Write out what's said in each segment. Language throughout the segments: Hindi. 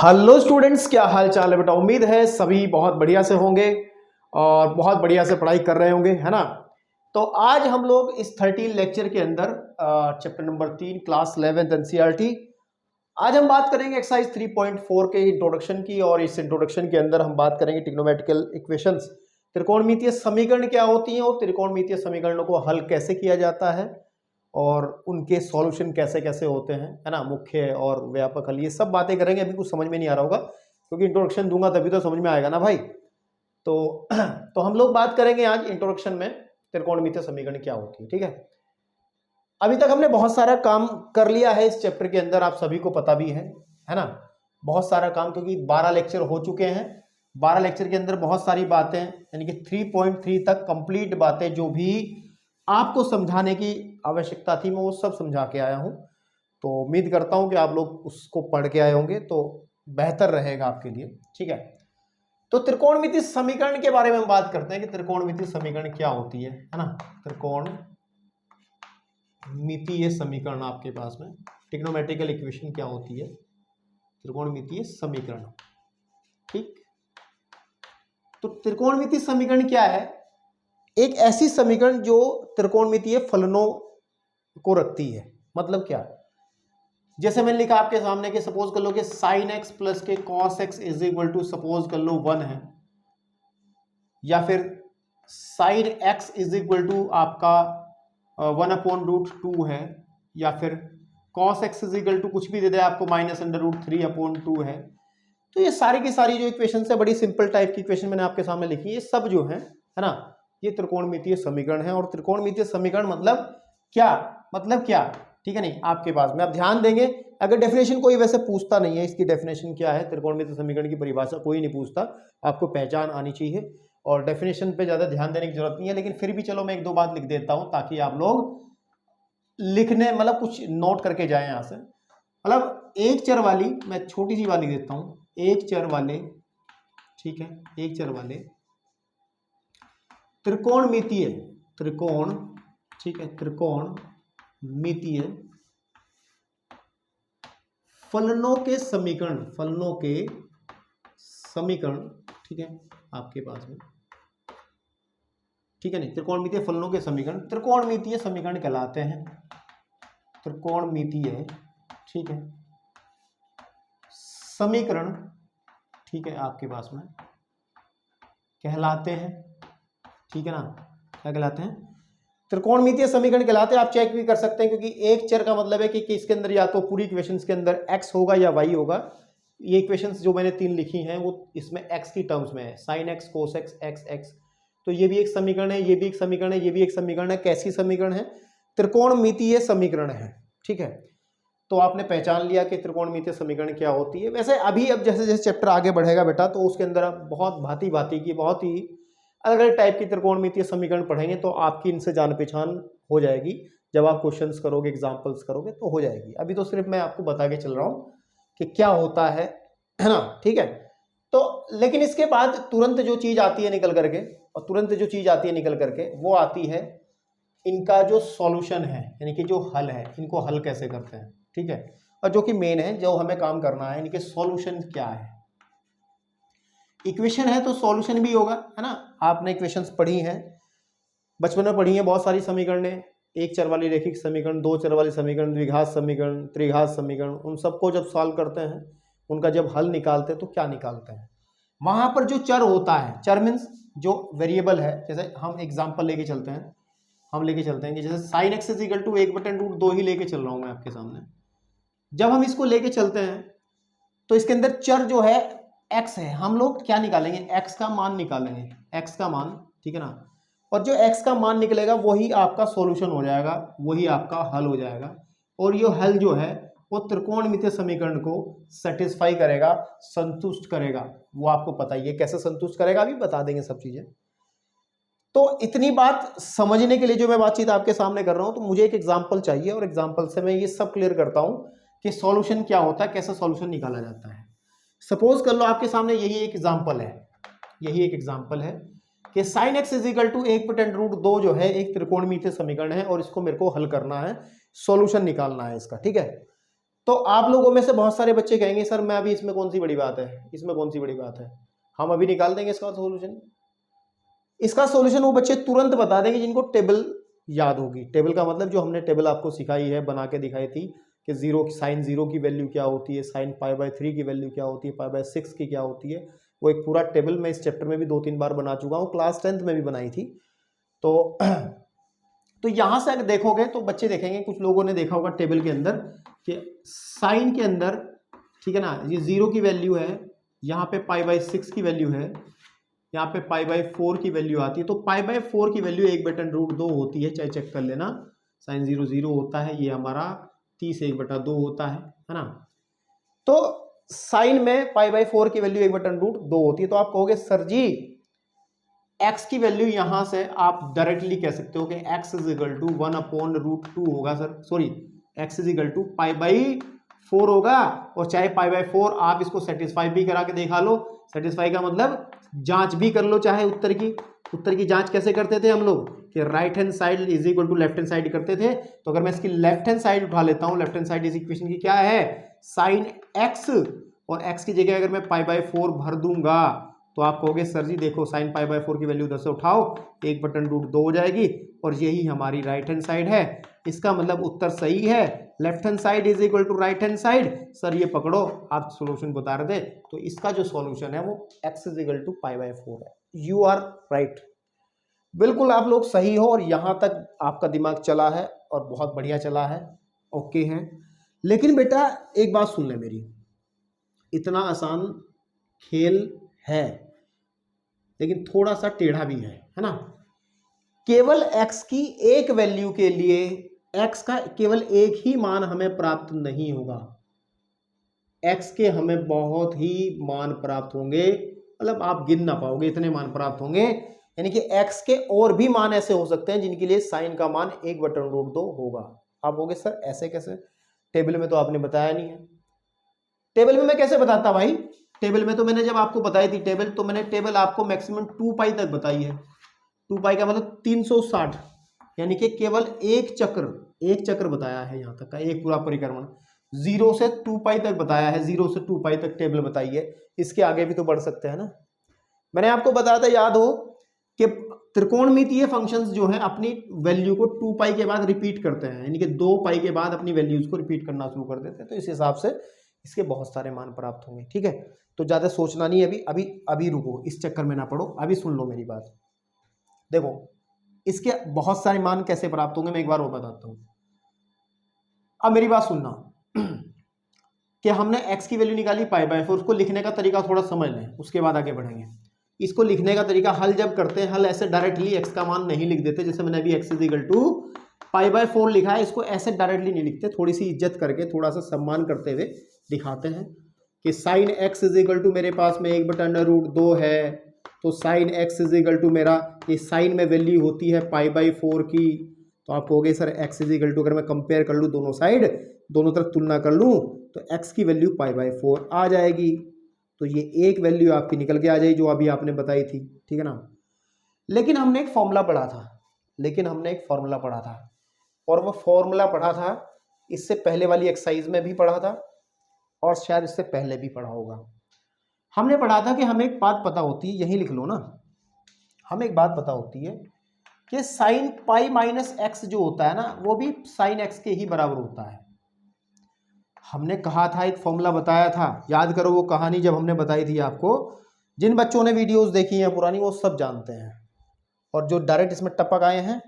हेलो स्टूडेंट्स, क्या हाल चाल है बेटा। उम्मीद है सभी बहुत बढ़िया से होंगे और बहुत बढ़िया से पढ़ाई कर रहे होंगे, है ना। तो आज हम लोग इस 13 लेक्चर के अंदर chapter number 3 class 11th NCERT, आज हम बात करेंगे एक्सरसाइज 3.4 के इंट्रोडक्शन की। और इस इंट्रोडक्शन के अंदर हम बात करेंगे ट्रिग्नोमेट्रिकल इक्वेशंस, त्रिकोणमितीय समीकरण क्या होती हैं और त्रिकोणमितीय समीकरणों को हल कैसे किया जाता है और उनके सॉल्यूशन कैसे कैसे होते हैं, है ना। मुख्य और व्यापक हल, ये सब बातें करेंगे। अभी कुछ समझ में नहीं आ रहा होगा क्योंकि इंट्रोडक्शन दूंगा तभी तो समझ में आएगा ना भाई। तो हम लोग बात करेंगे आज इंट्रोडक्शन में त्रिकोणमितीय समीकरण क्या होती है, ठीक है। अभी तक हमने बहुत सारा काम कर लिया है इस चैप्टर के अंदर, आप सभी को पता भी है ना। बहुत सारा काम, क्योंकि 12 लेक्चर हो चुके हैं। 12 लेक्चर के अंदर बहुत सारी बातें, यानी कि 3.3 तक कंप्लीट बातें जो भी आपको समझाने की आवश्यकता थी, मैं वो सब समझा के आया हूं। तो उम्मीद करता हूं कि आप लोग उसको पढ़ के आए होंगे तो बेहतर रहेगा आपके लिए, ठीक है। तो त्रिकोणमितीय समीकरण के बारे में हम बात करते हैं कि त्रिकोणमितीय समीकरण क्या होती है ना। त्रिकोणमितीय समीकरण आपके पास में ट्रिग्नोमेट्रिकल इक्वेशन क्या होती है, त्रिकोणमितीय समीकरण, ठीक। तो त्रिकोणमितीय समीकरण क्या है? एक ऐसी समीकरण जो त्रिकोणमितीय फलनों को रखती है। मतलब क्या? जैसे मैंने लिखा आपके सामने कि सपोज कर लो कि साइन एक्स प्लस के cos x is equal to suppose कर लो 1 है, या फिर sine x is equal to आपका 1/√2 है, या फिर cos x is equal to कुछ भी दे दे आपको -√3/2 है। तो ये सारी की सारी जो इक्वेशन है, बड़ी सिंपल टाइप की इक्वेशन मैंने आपके सामने लिखी है, ये सब जो है ना, ये त्रिकोणमितीय समीकरण है। और त्रिकोणमितीय समीकरण मतलब क्या, ठीक है नहीं आपके पास में। आप ध्यान देंगे, अगर डेफिनेशन कोई वैसे पूछता नहीं है, इसकी डेफिनेशन क्या है, त्रिकोणमितीय समीकरण की परिभाषा कोई नहीं पूछता, आपको पहचान आनी चाहिए और डेफिनेशन पे ज्यादा ध्यान देने की जरूरत नहीं है। लेकिन फिर भी चलो मैं एक दो बात लिख देता हूं ताकि आप लोग लिखने मतलब कुछ नोट करके जाए यहां से। मतलब एक चर वाली, मैं छोटी सी बात लिख देता हूं, एक चर वाले, ठीक है, एक चर वाले त्रिकोणमितीय, त्रिकोण, ठीक है, त्रिकोणमितीय फलनों के समीकरण, फलनों के समीकरण, ठीक है, आपके पास में, ठीक है नहीं, त्रिकोणमितीय फलनों के समीकरण त्रिकोणमितीय समीकरण कहलाते हैं। त्रिकोणमितीय, ठीक है, समीकरण, ठीक है, आपके पास में कहलाते हैं, ठीक है ना। क्या कहलाते हैं? त्रिकोणमितीय समीकरण कहलाते हैं। आप चेक भी कर सकते हैं क्योंकि एक चर का मतलब है कि इसके अंदर या तो पूरी इक्वेशंस के अंदर x होगा या y होगा। ये इक्वेशंस जो मैंने 3 लिखी हैं वो इसमें x की टर्म्स में है, sine x, cos x, x x. तो ये भी एक समीकरण है, ये भी एक समीकरण है, ये भी एक समीकरण है। कैसी समीकरण है? त्रिकोणमितीय समीकरण है, ठीक है। तो आपने पहचान लिया कि त्रिकोणमितीय समीकरण क्या होती है। वैसे अभी अब जैसे जैसे चैप्टर आगे बढ़ेगा बेटा, तो उसके अंदर आप बहुत भांति भांति की, बहुत ही अलग अलग टाइप की त्रिकोणमितीय समीकरण पढ़ेंगे तो आपकी इनसे जान पहचान हो जाएगी। जब आप क्वेश्चंस करोगे, एग्जांपल्स करोगे तो हो जाएगी। अभी तो सिर्फ मैं आपको बता के चल रहा हूं कि क्या होता है ना, ठीक है। तो लेकिन इसके बाद तुरंत जो चीज आती है निकल करके, और तुरंत जो चीज आती है निकल करके, वो आती है इनका जो सॉल्यूशन है, यानी कि जो हल है, इनको हल कैसे करते हैं, ठीक है। और जो कि मेन है, जो हमें काम करना है, इनके सॉल्यूशन क्या है। इक्वेशन है तो सॉल्यूशन भी होगा, है ना। आपने इक्वेशंस पढ़ी हैं, बचपन में पढ़ी हैं बहुत सारी समीकरणें, एक चर वाली रैखिक समीकरण, दो चर वाली समीकरण, द्विघात समीकरण, त्रिघात समीकरण। उन सबको जब सॉल्व करते हैं, उनका जब हल निकालते हैं तो क्या निकालते हैं, वहां पर जो चर होता है, चर मीन्स जो वेरिएबल है। जैसे हम एग्जाम्पल लेके चलते हैं, हम लेके चलते हैं कि जैसे sine x is equal to 1/√2 ही लेके चल रहा हूं मैं आपके सामने। जब हम इसको लेके चलते हैं तो इसके अंदर चर जो है x है, हम लोग क्या निकालेंगे, x का मान निकालेंगे, x का मान, ठीक है ना। और जो x का मान निकलेगा वही आपका सॉल्यूशन हो जाएगा, वही आपका हल हो जाएगा। और ये हल जो है वो त्रिकोणमितीय समीकरण को सेटिस्फाई करेगा, संतुष्ट करेगा। वो आपको पता ही है कैसे संतुष्ट करेगा, अभी बता देंगे सब चीजें। तो इतनी बात समझने के लिए जो मैं बातचीत आपके सामने कर रहा हूं, तो मुझे एक एग्जाम्पल चाहिए और एग्जाम्पल से मैं ये सब क्लियर करता हूं कि सॉल्यूशन क्या होता है, कैसे सॉल्यूशन निकाला जाता है। सपोज कर लो आपके सामने यही एक एग्जाम्पल है, यही एक एग्जाम्पल है कि sine x is equal to 1/√2 जो है एक त्रिकोणमितीय समीकरण है और इसको मेरे को हल करना है, सॉल्यूशन निकालना है इसका, ठीक है। तो आप लोगों में से बहुत सारे बच्चे कहेंगे सर मैं अभी इसमें कौन सी बड़ी बात है, इसमें कौन सी बड़ी बात है, हम अभी निकाल देंगे इसका सॉल्यूशन। इसका सॉल्यूशन वो बच्चे तुरंत बता देंगे जिनको टेबल याद होगी। टेबल का मतलब जो हमने टेबल आपको सिखाई है, बना के दिखाई थी कि जीरो साइन जीरो की वैल्यू क्या होती है, साइन π/3 की वैल्यू क्या होती है, π/6 की क्या होती है, वो एक पूरा टेबल मैं इस चैप्टर में भी 2-3 बार बना चुका हूँ, क्लास 10th में भी बनाई थी। तो यहां से अगर देखोगे तो बच्चे देखेंगे, कुछ लोगों ने देखा होगा टेबल के अंदर कि साइन के अंदर, ठीक है ना, ये 0 की वैल्यू है, यहाँ पे π/6 की वैल्यू है, यहाँ पे π/4 की वैल्यू आती है। तो π/4 की वैल्यू 1/√2 होती है, चाहे चेक कर लेना। साइन 0 0 होता है, ये हमारा 30 1/2 होता है ना। तो साइन में π/4 की वैल्यू 1/√2 होती है। तो आप कहोगे सर जी x की वैल्यू यहां से आप डायरेक्टली कह सकते हो कि x इज इक्वल टू 1/√2 होगा sir, sorry x is equal to π/4 होगा। और चाहे π/4 आप इसको सेटिस्फाई भी करा के देखा लो, सेटिस्फाई का मतलब जांच भी कर लो, चाहे उत्तर की जांच कैसे करते थे हम लोग कि right hand side is equal to left hand side करते थे। तो अगर मैं इसकी लेफ्ट हैंड साइड उठा लेता हूं, लेफ्ट हैंड साइड इस इक्वेशन की क्या है, साइन x, और x की जगह अगर मैं π/4 भर दूंगा तो आप कहोगे सर जी देखो साइन π/4 की वैल्यू 10 से उठाओ 1/√2 हो जाएगी, और यही हमारी राइट हैंड साइड है। इसका मतलब उत्तर सही है, left hand side is equal to right hand side. Sir ये पकड़ो, आप सॉल्यूशन बता रहे थे, तो इसका जो सॉल्यूशन है वो x इज इक्वल टू π/4 है। यू आर राइट, बिल्कुल आप लोग सही हो, और यहां तक आपका दिमाग चला है और बहुत बढ़िया चला है, ओके है। लेकिन बेटा एक बात सुन ले मेरी, इतना आसान खेल है लेकिन थोड़ा सा टेढ़ा भी है ना। केवल x की एक वैल्यू के लिए x का केवल एक ही मान हमें प्राप्त नहीं होगा, x के हमें बहुत ही मान प्राप्त होंगे, मतलब आप गिन ना पाओगे इतने मान प्राप्त होंगे। यानी कि x के और भी मान ऐसे हो सकते हैं जिनके लिए साइन का मान 1/√2 होगा। आप कहोगे सर ऐसे कैसे, टेबल में तो आपने बताया नहीं है। टेबल में मैं कैसे बताता भाई, टेबल में तो मैंने जब आपको बताई थी टेबल, तो मैंने टेबल आपको मैक्सिमम 2π तक बताई है। 2π का मतलब 360, यानी कि केवल एक चक्र बताया है, यहां तक का एक पूरा परिक्रमण 0 से 2π तक बताया है, 0 से 2π तक टेबल बताई है। इसके आगे भी तो बढ़ सकते हैं ना। मैंने आपको बताया था, याद हो कि त्रिकोणमितीय फंक्शंस जो है अपनी वैल्यू को 2π के बाद रिपीट करते हैं, यानी कि 2π के बाद अपनी वैल्यूज को रिपीट करना शुरू कर देते हैं। तो इस हिसाब से इसके बहुत सारे मान प्राप्त होंगे, ठीक है। तो ज्यादा सोचना नहीं, अभी रुको, इस चक्कर में ना पड़ो, अभी सुन लो मेरी बात। देखो इसके बहुत सारे मान कैसे प्राप्त होंगे मैं एक बार और बताता हूं। अब मेरी बात सुनना कि हमने x की वैल्यू निकाली π/4, उसको लिखने का तरीका थोड़ा समझ लें, उसके बाद आगे बढ़ेंगे। इसको लिखने का तरीका, हल जब करते हैं, हल ऐसे डायरेक्टली x का मान नहीं लिख देते, जैसे मैंने अभी x इज इक्वल टू π/4 लिखा है, इसको ऐसे डायरेक्टली नहीं लिखते, थोड़ी सी इज्जत करके, थोड़ा सा सम्मान करते हुए दिखाते हैं कि sine x is equal to मेरे पास में 1/√2 है, तो sine x is equal to मेरा, ये साइन में वैल्यू होती है π/4 की। तो आप कहोगे sir x is equal to, अगर मैं कंपेयर कर लूँ दोनों साइड, दोनों तरफ तुलना कर लूँ, तो x की वैल्यू π/4 आ जाएगी। तो ये एक वैल्यू आपकी निकल के आ जाएगी जो अभी आपने बताई थी, ठीक है ना। लेकिन हमने एक फॉर्मूला पढ़ा था, और वो फॉर्मूला पढ़ा था इससे पहले वाली एक्सरसाइज में भी पढ़ा था, और शायद इससे पहले भी पढ़ा होगा। हमने पढ़ा था कि हमें एक बात पता होती है, यही लिख लो ना, हमें एक बात पता होती है कि साइन π-x जो होता है ना, वो भी साइन x के ही बराबर होता है। हमने कहा था, एक फॉर्मूला बताया था, याद करो वो कहानी जब हमने बताई थी आपको। जिन बच्चों ने वीडियोस देखी हैं पुरानी, वो सब जानते हैं, और जो डायरेक्ट इसमें टपक आए हैं,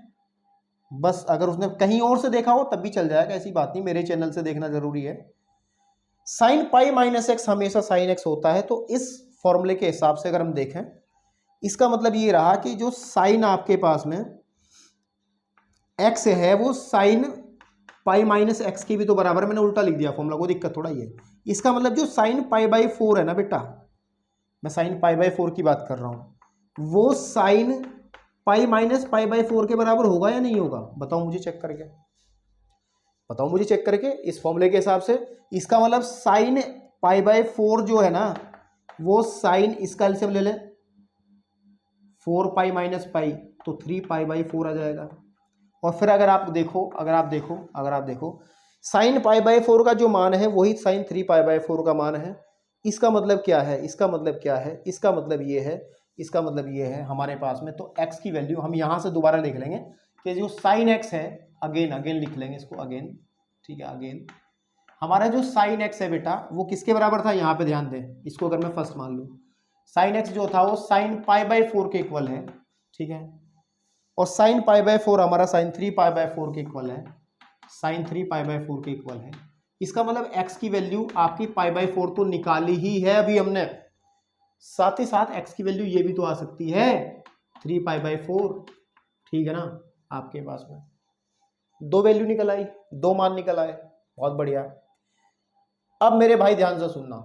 बस अगर उसने कहीं और से देखा हो तब भी चल जाएगा, ऐसी बात नहीं, मेरे चैनल से देखना जरूरी है। साइन π-x हमेशा साइन x होता है। तो इस फॉर्मूले के हिसाब से अगर हम देखें, इसका मतलब ये रहा कि जो साइन आपके पास में x है, वो साइन π-x की भी तो बराबर, मैंने उल्टा लिख दिया फॉर्मूला को, दिक्कत थोड़ा ही है। इसका मतलब जो साइन π/4 है ना बेटा, मैं साइन π/4 की बात कर रहा हूं, वो साइन π-π/4 के बराबर होगा या नहीं होगा, बताओ मुझे चेक करके, इस फॉर्मूले के हिसाब से। इसका मतलब साइन π/4 जो है ना, वो साइन, इसका एलसीएम ले लें 4π - π, तो 3π/4 आ जाएगा। और फिर अगर आप देखो साइन पाई बाय 4 का जो मान है वही साइन 3 पाई बाय 4 का मान है। इसका मतलब क्या है, इसका मतलब क्या है, इसका मतलब ये है, इसका मतलब ये है हमारे पास में। तो x की वैल्यू हम यहाँ से दोबारा लिख लेंगे कि जो साइन x है, अगेन लिख लेंगे इसको अगेन, ठीक है। अगेन हमारा जो साइन x है बेटा वो किसके बराबर था, यहाँ पे ध्यान दें, इसको अगर मैं फर्स्ट मान लूँ, साइन x जो था वो साइन पाई बाय 4 के इक्वल है, ठीक है। और साइन पाई बाय 4 हमारा साइन 3 पाई बाय 4 के इक्वल है, साइन 3 पाई बाय 4 के इक्वल है। इसका मतलब x की वैल्यू आपकी पाई बाय 4 तो निकाली ही है अभी हमने, साथ ही साथ x की वैल्यू ये भी तो आ सकती है 3 पाई बाय 4, ठीक है ना। आपके पास में दो वैल्यू निकल आई, दो मान निकल आए, बहुत बढ़िया। अब मेरे भाई ध्यान से सुनना,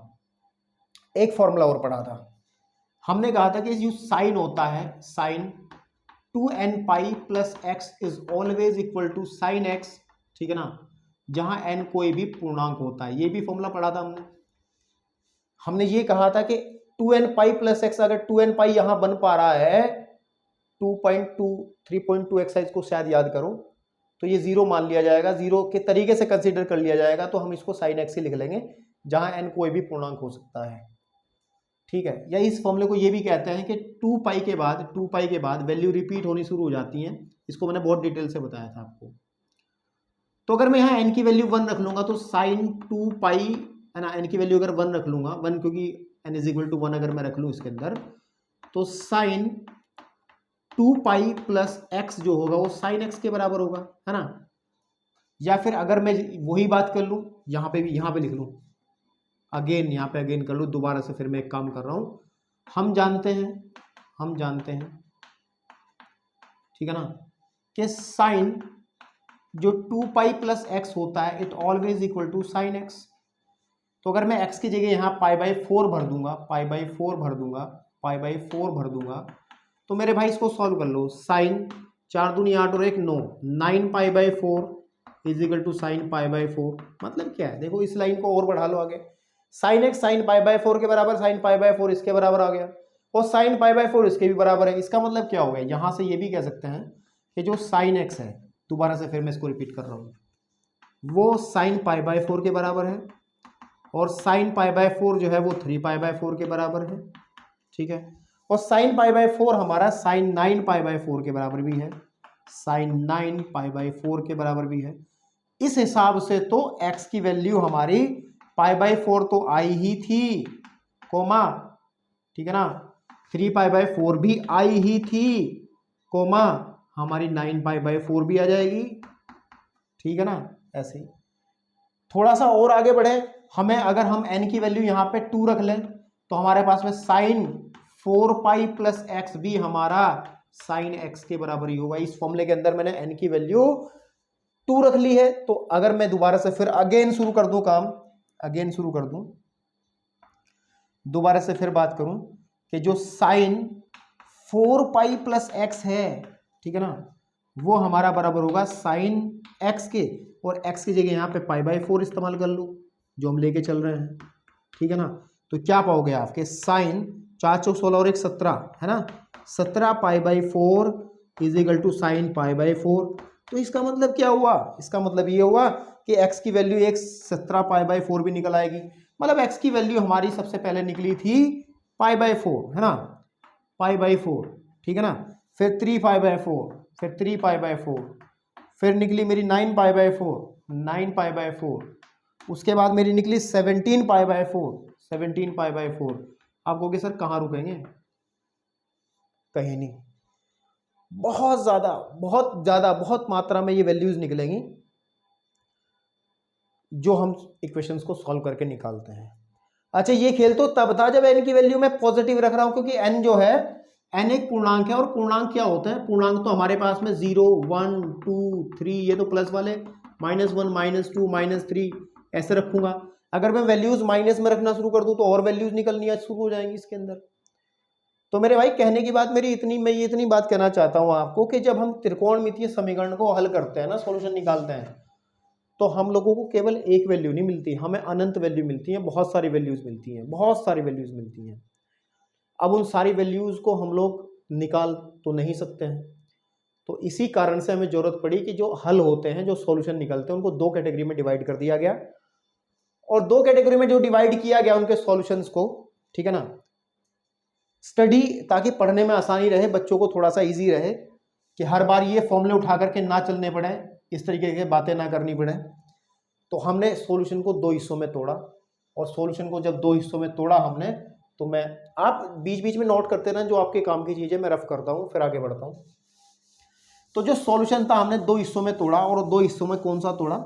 एक फॉर्मूला और पढ़ा था हमने, कहा था कि जो साइन होता है, sine 2n pi plus x is always equal to sine x, ठीक है ना, जहां n कोई भी पूर्णांक होता है। ये भी फॉर्मूला पढ़ा था हमने ये कहा था कि 2n पाई प्लस एक्स, अगर 2n पाई यहां बन पा रहा है 2.2 3.2 एक्साइज को शायद याद करो, तो ये जीरो मान लिया जाएगा, जीरो के तरीके से कंसीडर कर लिया जाएगा, तो हम इसको साइन एक्स ही लिख लेंगे जहां n कोई भी पूर्णांक हो सकता है, ठीक है। या इस फॉर्मूले को ये भी कहते हैं कि 2 पाई के बाद वैल्यू रिपीट होनी शुरू हो जाती है। इसको मैंने बहुत डिटेल से बताया था आपको। तो अगर मैं यहाँ n की वैल्यू 1 रख लूंगा तो साइन 2 पाई है ना, n की वैल्यू अगर 1 रख लूंगा, 1 क्योंकि n इज इक्वल टू 1 अगर मैं रख लूँ इसके अंदर, तो साइन 2 पाई प्लस एक्स जो होगा वो साइन एक्स के बराबर होगा, है ना। या फिर अगर मैं वही बात कर लूँ, यहाँ पे लिख लूँ अगेन, यहाँ पे अगेन कर लूँ दोबारा से, फिर मैं एक काम कर रहा हूँ। हम जानते हैं ठीक है ना, कि साइन जो 2 पाई प्लस एक्स होता है it always equal to sine x. तो अगर मैं x की जगह यहाँ पाई बाई 4 भर दूंगा, पाई बाई 4 भर दूंगा, तो मेरे भाई इसको सॉल्व कर लो। साइन 4 दूनी 8 और 1 9, 9 pi by 4 is equal to sine pi by 4। मतलब क्या है, देखो इस लाइन को और बढ़ा लो आगे, sine x sign pi by 4 के बराबर, साइन पाई बाई 4 इसके बराबर आ गया, और साइन पाई बाई 4 इसके भी बराबर है। इसका मतलब क्या हो गया, यहाँ से ये भी कह सकते हैं कि जो साइन एक्स है, दोबारा से फिर मैं इसको रिपीट कर रहा हूँ, वो साइन पाई बाई 4 के बराबर है, और साइन पाई बाय 4 जो है वो 3 पाई बाय 4 के बराबर है, ठीक है। और साइन पाई बाय 4 हमारा साइन 9 पाई बाय 4 के बराबर भी है, साइन 9 पाई बाय 4 के बराबर भी है। इस हिसाब से तो x की वैल्यू हमारी पाई बाय 4 तो आई ही थी, कोमा, ठीक है ना, 3 पाई बाय 4 भी आई ही थी, कोमा, हमारी 9 पाई बाय 4 भी आ जाएगी, ठीक है ना। ऐसे ही थोड़ा सा और आगे बढ़े, हमें अगर हम n की वैल्यू यहाँ पे 2 रख लें तो हमारे पास में साइन 4 पाई प्लस एक्स भी हमारा साइन x के बराबर ही होगा। इस फॉर्मूले के अंदर मैंने n की वैल्यू 2 रख ली है। तो अगर मैं दोबारा से फिर अगेन शुरू कर दूं काम, अगेन शुरू कर दूं, दोबारा से फिर बात करूं कि जो साइन 4 पाई प्लस एक्स है, ठीक है ना, वो हमारा बराबर होगा साइन x के, और x की जगह यहाँ पे पाई बाई 4 इस्तेमाल कर लो जो हम लेके चल रहे हैं, ठीक है ना। तो क्या पाओगे आपके साइन 4 चौक 16 और 1 17 है ना, 17 pi by 4 is equal to sine pi by 4। तो इसका मतलब क्या हुआ, इसका मतलब ये हुआ कि x की वैल्यू एक 17 पाई बाई 4 भी निकल आएगी। मतलब x की वैल्यू हमारी सबसे पहले निकली थी पाई बाई 4, है ना, पाई बाई 4, ठीक है ना, फिर 3 पाई बाई 4, फिर 3 पाई बाई 4, फिर निकली मेरी 9 पाई बाई 4, 9 पाई बाई 4, उसके बाद मेरी निकली 17 पाई बाई 4, 17 पाई बाई 4। आप कहोगे सर कहाँ रुकेंगे, कहीं नहीं, बहुत ज़्यादा बहुत मात्रा में ये वैल्यूज निकलेंगी जो हम इक्वेशंस को सॉल्व करके निकालते हैं। अच्छा, ये खेल तो तब था जब n की वैल्यू मैं पॉजिटिव रख रहा हूं, क्योंकि n जो है, n एक पूर्णांक है, और पूर्णांक क्या होते हैं, पूर्णांक तो हमारे पास में 0 1 2 3, ये तो प्लस वाले, -1 -2 -3 ऐसे रखूंगा। अगर मैं वैल्यूज माइनस में रखना शुरू कर दूं तो और वैल्यूज निकलनी शुरू हो जाएंगी इसके अंदर। तो मेरे भाई कहने की बात मेरी इतनी, मैं ये इतनी बात कहना चाहता हूं आपको कि जब हम त्रिकोणमितीय समीकरण को हल करते हैं ना, सॉल्यूशन निकालते हैं, तो हम लोगों को केवल एक वैल्यू नहीं मिलती, हमें अनंत वैल्यू मिलती है, बहुत सारी वैल्यूज मिलती हैं, बहुत सारी वैल्यूज मिलती हैं। अब उन सारी वैल्यूज को हम लोग निकाल तो नहीं सकते हैं, तो इसी कारण से हमें जरूरत पड़ी कि जो हल होते हैं, जो सॉल्यूशन निकलते हैं, उनको दो कैटेगरी में डिवाइड कर दिया गया, और दो कैटेगरी में जो डिवाइड किया गया उनके सॉल्यूशंस को, ठीक है ना, स्टडी, ताकि पढ़ने में आसानी रहे, बच्चों को थोड़ा सा इजी रहे कि हर बार ये फॉर्मूले उठा करके ना चलने पड़े, इस तरीके की बातें ना करनी पड़े। तो हमने सॉल्यूशन को दो हिस्सों में तोड़ा, और सॉल्यूशन को जब दो हिस्सों में तोड़ा हमने, तो मैं, आप बीच बीच में नोट करते रहें जो आपके काम की चीजें, मैं रफ करता हूं फिर आगे बढ़ता हूं। तो जो सॉल्यूशन था हमने दो हिस्सों में तोड़ा, और दो हिस्सों में कौन सा तोड़ा,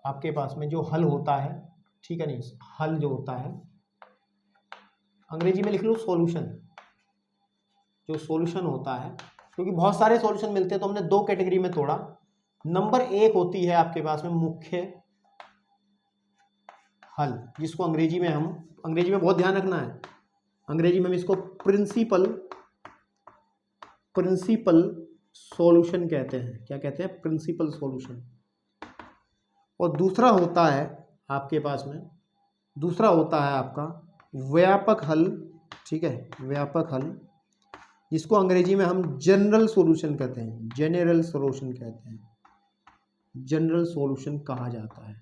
आपके पास में जो हल होता है, ठीक है नहीं, हल जो होता है अंग्रेजी में लिख लो सॉल्यूशन, जो सॉल्यूशन होता है, क्योंकि बहुत सारे सॉल्यूशन मिलते हैं तो हमने दो कैटेगरी में तोड़ा। नंबर एक होती है आपके पास में मुख्य हल, जिसको अंग्रेजी में हम, अंग्रेजी में बहुत ध्यान रखना है, अंग्रेजी में हम इसको प्रिंसिपल सॉल्यूशन कहते हैं। क्या कहते हैं? Principal solution. और दूसरा होता है आपके पास में, दूसरा होता है आपका व्यापक हल, ठीक है, व्यापक हल, जिसको अंग्रेजी में हम जनरल सॉल्यूशन कहते हैं, जनरल सॉल्यूशन कहते हैं, जनरल सॉल्यूशन कहा जाता है।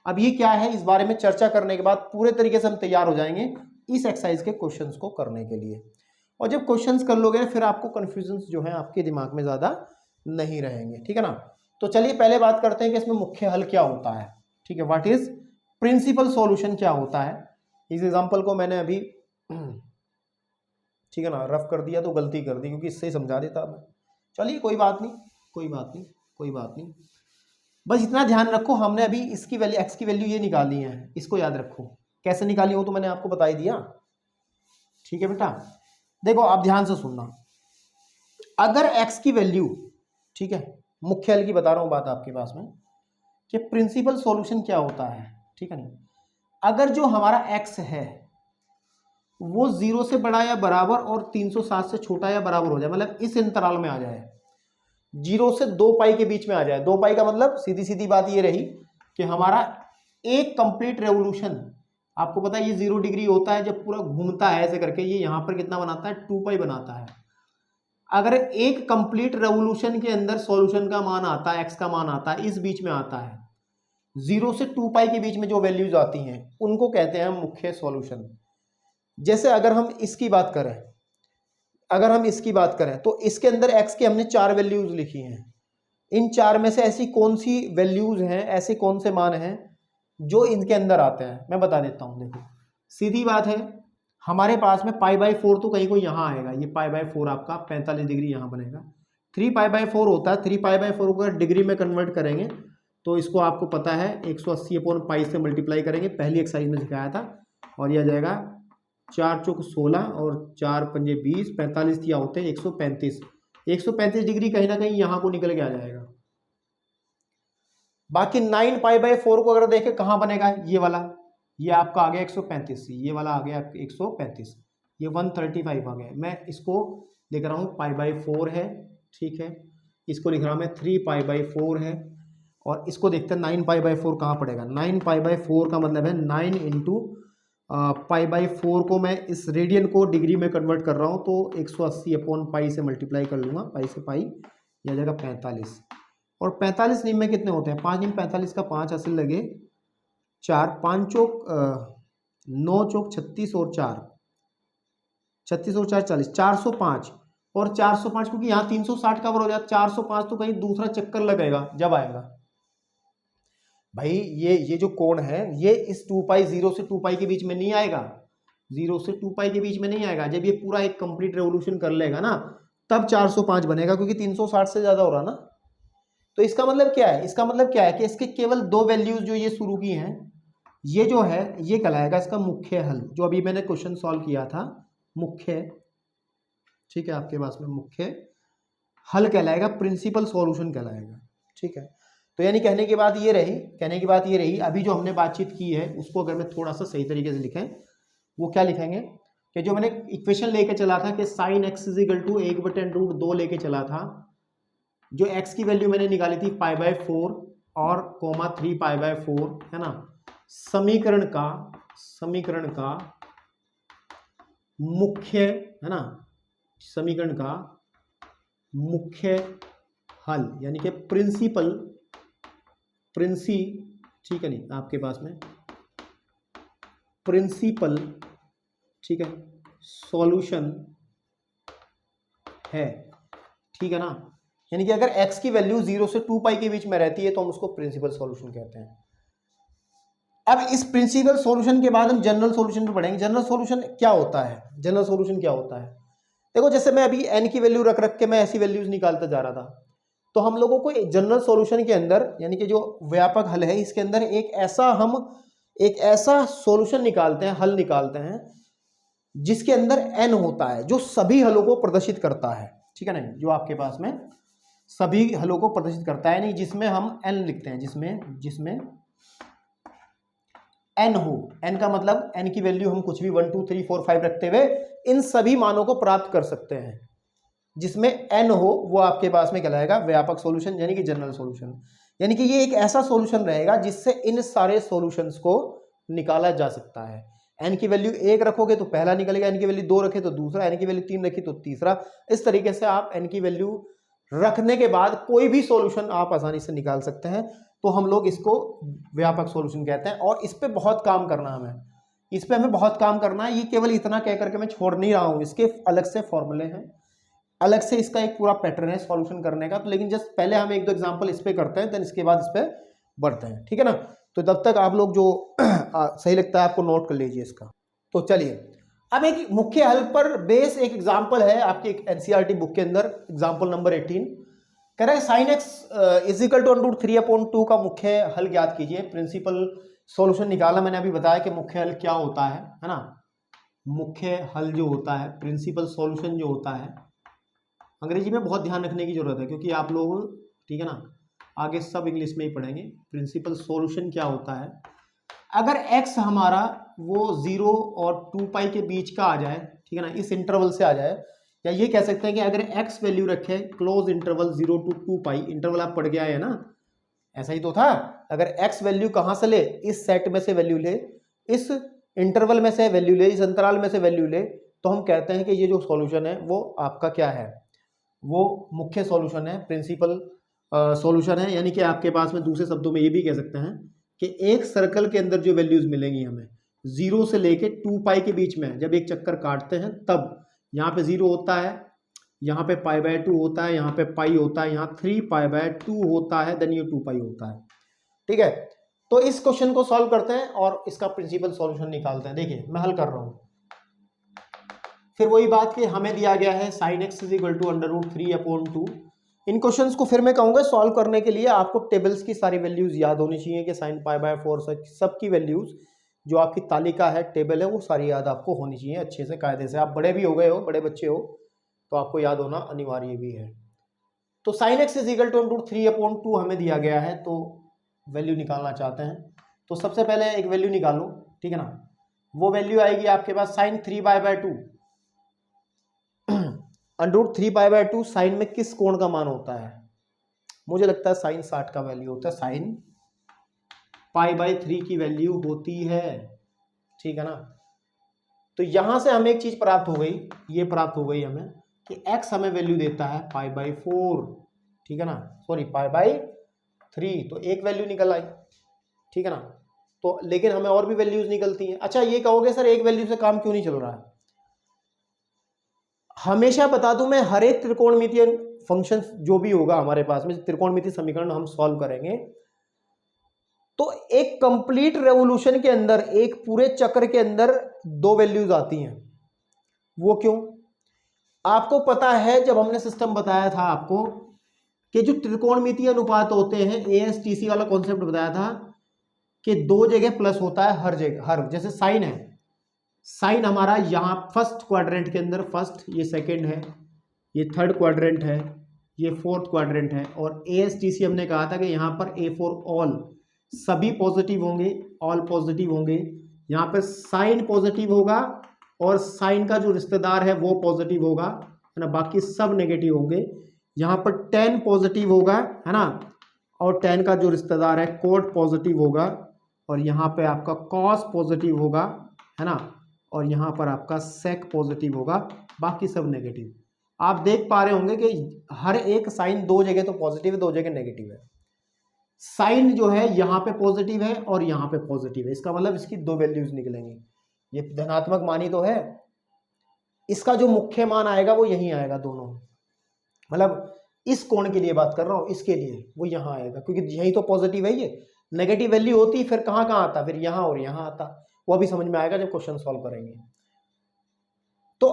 अब ये क्या है, इस बारे में चर्चा करने के बाद पूरे तरीके से हम तैयार हो जाएंगे इस एक्सरसाइज के क्वेश्चंस को करने के लिए। और जब क्वेश्चंस कर लोगे फिर आपको कंफ्यूजन जो है आपके दिमाग में ज्यादा नहीं रहेंगे, ठीक है ना। तो चलिए पहले बात करते हैं कि इसमें मुख्य हल क्या होता है, ठीक है, व्हाट इज प्रिंसिपल सॉल्यूशन क्या होता है। इस एग्जांपल को मैंने अभी ठीक है ना रफ कर दिया तो गलती कर दी, क्योंकि इससे ही समझा देता मैं। चलिए कोई बात नहीं, कोई बात नहीं, कोई बात नहीं, बस इतना ध्यान रखो, हमने अभी इसकी वैल्यू, एक्स की वैल्यू ये निकालनी है, इसको याद रखो। कैसे निकाली हो तो मैंने आपको बता ही दिया, ठीक है बेटा। देखो आप ध्यान से सुनना, अगर एक्स की वैल्यू, ठीक है, मुख्य हल की बता रहा हूं बात आपके पास में, कि प्रिंसिपल सॉल्यूशन क्या होता है, ठीक है नहीं, अगर जो हमारा एक्स है वो 0 से बड़ा या बराबर और 360 से छोटा या बराबर हो जाए, मतलब इस इंतराल में आ जाए, 0 से 2 पाई के बीच में आ जाए। 2 पाई का मतलब सीधी सीधी बात ये रही कि हमारा एक कंप्लीट रेवोल्यूशन, आपको पता है ये 0 डिग्री होता है जब पूरा घूमता है ऐसे करके, ये यहां पर कितना बनाता है, 2 पाई बनाता है। अगर एक कंप्लीट रेवोल्यूशन के अंदर सॉल्यूशन का मान आता है, एक्स का मान आता है, इस बीच में आता है, 0 से 2 पाई के बीच में जो वैल्यूज आती हैं उनको कहते हैं मुख्य सॉल्यूशन। जैसे अगर हम इसकी बात करें, अगर हम इसकी बात करें तो इसके अंदर एक्स के हमने 4 वैल्यूज लिखी हैं, इन 4 में से ऐसी कौन सी वैल्यूज हैं, ऐसे कौन से मान हैं जो इनके अंदर आते हैं, मैं बता देता हूं। देखो सीधी बात है, हमारे पास में π/4 तो कहीं कोई यहां आएगा, ये π/4 आपका 45 डिग्री यहां बनेगा। 3π/4 होता है, 3π/4 को अगर डिग्री में कन्वर्ट करेंगे तो इसको आपको पता है 180/π से मल्टीप्लाई करेंगे, पहली एक्सरसाइज में सिखाया था, और यह जाएगा 4 चौक 16 और 4 पंजे 20, 45 क्या होते हैं 135, 135 डिग्री कहीं ना कहीं यहां को निकल के आ जाएगा। बाकी 9π/4 को अगर देखें कहां बनेगा, ये वाला, ये आपका आ गया 135, ये वाला आ गया 135, ये 135 आ गया। मैं इसको लिख रहा हूं π/4 है, ठीक है, इसको लिख रहा हूं मैं 3π/4 है, और इसको देखते हैं 9π/4 कहां पड़ेगा। 9π/4 का मतलब है 9 इंटू π/4 को मैं इस रेडियन को डिग्री में कन्वर्ट कर रहा हूं, तो 180/π से मल्टीप्लाई कर लूंगा, पाई से पाई, यह जाएगा 45। और 45 नियम में कितने होते हैं, 5 नियम 45 का 5 असल लगे 4, 5 चौक 9 चौक 36 और 4, 36 और 4 40, 405, और 405 क्योंकि यहाँ 360 कवर हो जाए, 405 तो कहीं दूसरा चक्कर लगेगा जब आएगा भाई। ये जो कोण है ये इस 2 पाई 0 से 2 पाई के बीच में नहीं आएगा, 0 से 2 पाई के बीच में नहीं आएगा। जब ये पूरा एक कंप्लीट रेवोल्यूशन कर लेगा ना तब 405 बनेगा, क्योंकि 360 से ज्यादा हो रहा ना। तो इसका मतलब क्या है, इसका मतलब क्या है कि इसके केवल 2 वैल्यूज जो ये शुरू की हैं, ये जो है ये कहलाएगा इसका मुख्य हल, जो अभी मैंने क्वेश्चन सॉल्व किया था, मुख्य, ठीक है, आपके पास में मुख्य हल कहलाएगा, प्रिंसिपल सॉल्यूशन कहलाएगा, ठीक है। तो यानी कहने की बात ये रही, कहने की बात ये रही, अभी जो हमने बातचीत की है उसको अगर मैं थोड़ा सा सही तरीके से लिखें, वो क्या लिखेंगे कि जो मैंने इक्वेशन लेके चला था कि sin x = 1/√2 लेके चला था, जो x की वैल्यू मैंने निकाली थी π/4 और कोमा 3π/4 है ना, समीकरण का मुख्य है ना, समीकरण का मुख्य हल यानी कि प्रिंसिपल, ठीक है नहीं आपके पास में प्रिंसिपल, ठीक है, सॉल्यूशन है, ठीक है ना। यानी कि अगर x की वैल्यू 0 से 2 पाई के बीच में रहती है तो हम उसको प्रिंसिपल सॉल्यूशन कहते हैं। अब इस प्रिंसिपल सॉल्यूशन के बाद हम जनरल सॉल्यूशन पे पढ़ेंगे। जनरल सॉल्यूशन क्या होता है? जनरल सॉल्यूशन क्या होता है? देखो जैसे मैं अभी n की वैल्यू रख रख के मैं ऐसी वैल्यूज निकालता जा रहा था, तो हम लोगों को जनरल सॉल्यूशन के अंदर यानी कि जो व्यापक हल है इसके अंदर एक ऐसा सॉल्यूशन निकालते हैं, हल निकालते हैं जिसके अंदर n होता है, जो सभी हलों को प्रदर्शित करता है, ठीक है ना, जो आपके पास में सभी हलों को प्रदर्शित करता है, नहीं जिसमें हम n लिखते हैं, जिसमें n हो। n का मतलब n की वैल्यू हम कुछ भी 1 2 3 4 5 रखते हुए इन सभी मानों को प्राप्त कर सकते हैं। जिसमें n हो वो आपके पास में कहलाएगा व्यापक सॉल्यूशन यानी कि जनरल सॉल्यूशन। यानी कि ये एक ऐसा सॉल्यूशन रहेगा जिससे इन सारे सॉल्यूशंस को निकाला जा सकता है। n की वैल्यू 1 रखोगे तो पहला निकलेगा, n की वैल्यू 2 रखे तो दूसरा, n की वैल्यू 3 रखी तो तीसरा। इस तरीके से आप n की वैल्यू रखने के बाद कोई भी सॉल्यूशन आप आसानी से निकाल सकते हैं। तो हम लोग इसको व्यापक सॉल्यूशन कहते हैं और इस पे बहुत काम करना हमें बहुत काम करना है। ये केवल इतना कह करके मैं छोड़ नहीं रहा हूं, इसके अलग से फॉर्मूले हैं, अलग से इसका एक पूरा पैटर्न है सॉल्यूशन करने का। तो लेकिन जस्ट पहले हम एक दो एग्जांपल इस पे करते हैं, देन इसके बाद इस पे बढ़ते हैं, ठीक है ना। तो तब तक आप लोग जो सही लगता है आपको नोट कर लीजिए इसका। तो चलिए अब एक मुख्य हल पर बेस एक एग्जाम्पल है आपकी एनसीईआरटी बुक के अंदर, एग्जाम्पल नंबर 18 कह रहा है sine x is equal to under 3/2 का मुख्य हल ज्ञात कीजिए। प्रिंसिपल सॉल्यूशन निकाला, मैंने अभी बताया कि मुख्य हल क्या होता है ना। मुख्य हल जो होता है, प्रिंसिपल सॉल्यूशन जो होता है, अंग्रेजी में बहुत ध्यान रखने की जरूरत है क्योंकि आप लोग, ठीक है ना, आगे सब इंग्लिश में ही पढ़ेंगे। प्रिंसिपल सॉल्यूशन क्या होता है, अगर x हमारा वो 0 और 2 पाई के बीच का आ जाए, ठीक है ना, इस इंटरवल से आ जाए, या ये कह सकते हैं कि अगर x वैल्यू रखे close interval 0 to 2 pi, interval आप पढ़ के आए हैं ना, ऐसा ही तो था। अगर x वैल्यू कहां से ले, इस सेट में से वैल्यू ले, इस इंटरवल में से वैल्यू ले, इस अंतराल में से वैल्यू ले, तो हम कहते हैं कि ये जो सॉल्यूशन है वो आपका क्या है, वो मुख्य सॉल्यूशन है, प्रिंसिपल सॉल्यूशन है। यानी कि आपके पास में दूसरे शब्दों में ये भी कह सकते हैं कि एक सर्कल के अंदर जो वैल्यूज मिलेंगी हमें 0 से लेके 2 पाई के बीच में, जब एक चक्कर काटते हैं तब यहाँ पे 0 होता है, यहाँ पे π/2 होता है, यहाँ पे पाई होता है, यहाँ 3π/2 होता है, देन ये 2 पाई होता है, ठीक है। तो इस क्वेश्चन को सॉल्व करते हैं और इसका प्रिंसिपल सॉल्यूशन निकालते हैं। देखिए मैं हल कर रहा हूँ, फिर वही बात कि हमें दिया गया है sin x is equal to √3/2। इन क्वेश्चंस को फिर मैं कहूँगा सॉल्व करने के लिए आपको टेबल्स की सारी वैल्यूज याद होनी चाहिए कि sin π/4 सबकी वैल्यूज जो आपकी तालिका है, टेबल है, वो सारी याद आपको होनी चाहिए अच्छे से, कायदे से। आप बड़े भी हो गए हो, बड़े बच्चे हो, तो आपको याद होना अनिवार्य भी है। तो sin x is equal to √3/2 हमें दिया गया है, तो वैल्यू निकालना चाहते हैं। तो सबसे पहले एक वैल्यू निकालो, ठीक है ना। वो वैल्यू आएगी आपके पास sin 3π/2। √3π/2 साइन में किस कोण का मान होता है? मुझे लगता है साइन 60 का वैल्यू होता है, साइन π/3 की वैल्यू होती है, ठीक है ना। तो यहां से हमें एक चीज प्राप्त हो गई, ये प्राप्त हो गई हमें कि x हमें वैल्यू देता है π/4, ठीक है ना, सॉरी π/3, तो एक वैल्यू निकल आई, ठीक है ना। तो लेकिन हमें और भी वैल्यूज निकलती हैं। अच्छा ये कहोगे सर एक वैल्यू से काम क्यों नहीं चल रहा है? हमेशा बता दूं मैं, हर एक त्रिकोणमितीय फंक्शन जो भी होगा हमारे पास में, त्रिकोणमितीय समीकरण हम सॉल्व करेंगे, तो एक कंप्लीट रेवोल्यूशन के अंदर, एक पूरे चक्र के अंदर 2 वैल्यूज आती हैं। वो क्यों? आपको पता है जब हमने सिस्टम बताया था आपको कि जो त्रिकोणमितीय अनुपात होते हैं, ASTC वाला कॉन्सेप्ट बताया था कि 2 जगह प्लस होता है हर जगह, हर जैसे साइन है, साइन हमारा यहाँ फर्स्ट क्वाड्रेंट के अंदर फर्स्ट, ये सेकंड है, ये थर्ड क्वाड्रेंट है, ये फोर्थ क्वाड्रेंट है, और ASTC हमने कहा था कि यहाँ पर A फॉर ऑल, सभी पॉजिटिव होंगे, ऑल पॉजिटिव होंगे। यहाँ पे साइन पॉजिटिव होगा और साइन का जो रिश्तेदार है वो पॉजिटिव होगा, है ना, बाकी सब नेगेटिव होंगे। यहाँ पर tan पॉजिटिव होगा, है ना, और tan का जो रिश्तेदार है कोट पॉजिटिव होगा, और यहाँ पे आपका cos पॉजिटिव होगा, है ना, और यहाँ पर आपका sec पॉजिटिव होगा, बाकी सब नेगेटिव। आप देख पा रहे होंगे कि हर एक साइन दो जगह तो पॉजिटिव है, दो जगह नेगेटिव है। साइन जो है यहाँ पे पॉजिटिव है और यहाँ पे पॉजिटिव है, इसका मतलब इसकी दो वैल्यूज निकलेंगी। ये धनात्मक मान ही तो है, इसका जो मुख्य मान आएगा वो यहीं आएगा दोनों, मतलब इस कोण के लिए बात कर रहा हूँ, इसके लिए वो यहाँ आएगा क्योंकि यही तो पॉजिटिव है। ये नेगेटिव वैल्यू होती फिर कहाँ कहाँ आता, फिर यहाँ और यहाँ आता। वो अभी समझ में आएगा जब क्वेश्चन सॉल्व करेंगे। तो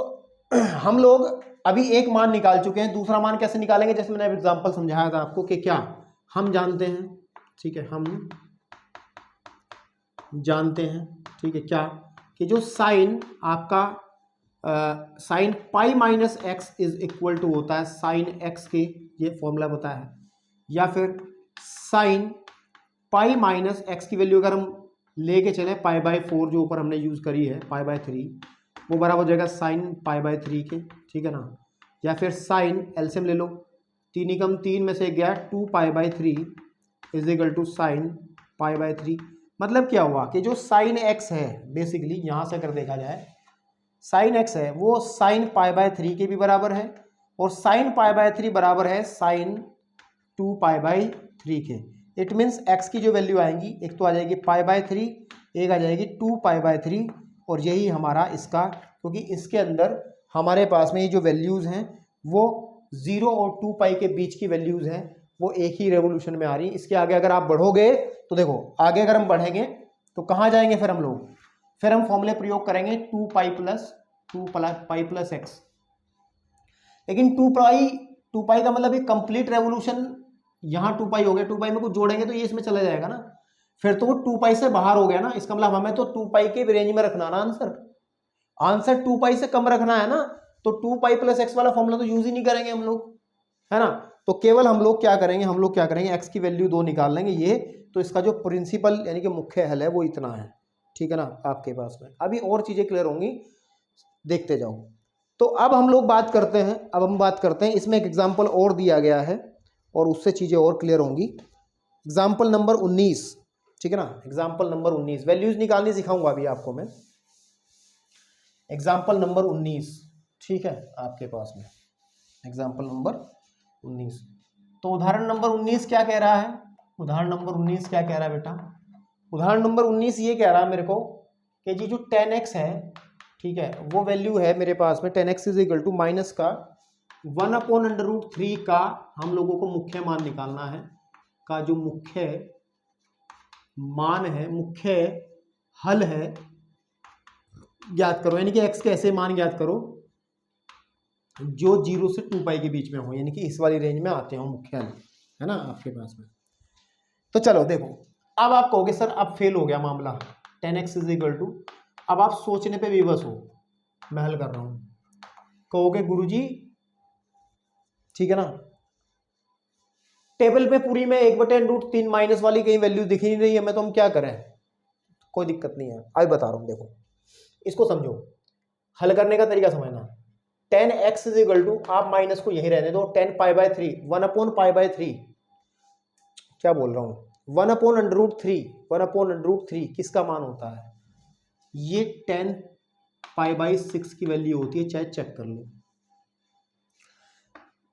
हम लोग अभी एक मान निकाल चुके हैं, दूसरा मान कैसे निकालेंगे, जैसे मैंने एग्जांपल समझाया था आपको कि क्या हम जानते हैं, ठीक है, हम जानते हैं, ठीक है, क्या कि जो साइन आपका sine pi minus x is equal to होता है साइन एक्स के, ये फॉर्मूला पता है, या फिर साइन पाई माइनस एक्स की वैल्यू अगर हम लेके चले पाई बाय 4 जो ऊपर हमने यूज करी है पाई बाय 3, वो बराबर हो जाएगा साइन पाई बाय 3 के, ठीक है ना। या फिर साइन एलसीएम ले लो, 3 एकम 3 में से गया 2 pi by 3 is equal to sine pi by 3। मतलब क्या हुआ कि जो साइन एक्स है बेसिकली यहाँ से अगर देखा जाए साइन एक्स है वो साइन पाई बाय 3 के भी बराबर है, और साइन पाई बाय 3 बराबर है साइन 2 पाई बाय 3 के। इट मीन्स एक्स की जो वैल्यू आएंगी एक तो आ जाएगी पाई बाय 3, एक आ जाएगी 2 पाई बाय 3, और यही हमारा इसका, क्योंकि इसके अंदर हमारे पास में ये जो वैल्यूज़ हैं वो 0 और 2 पाई के बीच की वैल्यूज़ हैं, वो एक ही रेवोल्यूशन में आ रही। इसके आगे अगर आप बढ़ोगे तो देखो आगे अगर हम बढ़ेंगे तो कहाँ जाएंगे फिर हम लोग, फिर हम फॉर्मूले प्रयोग करेंगे 2 पाई प्लस एक्स। लेकिन 2 पाई का मतलब एक कंप्लीट रेवोल्यूशन, यहाँ 2 पाई हो गया, 2 पाई में कुछ जोड़ेंगे तो ये इसमें चला जाएगा ना, फिर तो वो 2 पाई से बाहर हो गया ना। इसका मतलब हमें तो 2 पाई के रेंज में रखना ना आंसर 2 पाई से कम रखना है ना, तो 2 पाई प्लस एक्स वाला फॉर्मूला तो यूज ही नहीं करेंगे हम लोग, है ना। तो केवल हम लोग क्या करेंगे एक्स की वैल्यू 2 निकाल लेंगे ये, तो इसका जो प्रिंसिपल यानी कि मुख्य हल है वो इतना है, ठीक है ना आपके पास में। अभी और चीजें क्लियर होंगी, देखते जाओ। तो अब हम लोग बात करते हैं, इसमें एक एग्जाम्पल और दिया गया है और उससे चीजें और क्लियर होंगी। एग्जाम्पल नंबर 19, ठीक है ना, एग्जाम्पल नंबर 19 वैल्यूज निकालनी सिखाऊंगा अभी आपको मैं। एग्जाम्पल नंबर 19, ठीक है, आपके पास में एग्जाम्पल नंबर 19। तो उदाहरण नंबर 19 क्या कह रहा है, उदाहरण नंबर 19 क्या कह रहा है बेटा, उदाहरण नंबर 19 ये कह रहा है मेरे को कि जी जो 10x है, ठीक है, वो वैल्यू है मेरे पास में 10x is equal to minus का 1/√3 का हम लोगों को मुख्य मान निकालना है, का जो मुख्य मान है, मुख्य हल है ज्ञात करो, यानी कि x के ऐसे मान ज्ञात करो जो 0 से 2 पाई के बीच में हो, यानी कि इस वाली रेंज में आते हो मुख्य हल, है ना आपके पास में। तो चलो देखो, अब आप कहोगे सर अब फेल हो गया मामला, 10x इज इक्वल टू, अब आप सोचने पे विवश हो, मैं हल कर रहा हूं, कहोगे गुरुजी, ठीक है ना, टेबल पे पूरी में 1/√3 माइनस वाली कहीं वैल्यू दिख ही नहीं रही है, मैं तो हम क्या करें। कोई दिक्कत नहीं है, अभी बता रहा हूं, देखो इसको समझो, हल करने का तरीका समझना। 10x इज इक्वल टू, आप माइनस को यही रहने दो, 10 पाई बाय 3, 1/π/3, क्या बोल रहा हूं, 1/√3 किसका मान होता है, ये 10 π/6 की वैल्यू होती है, चाहे चेक कर लो।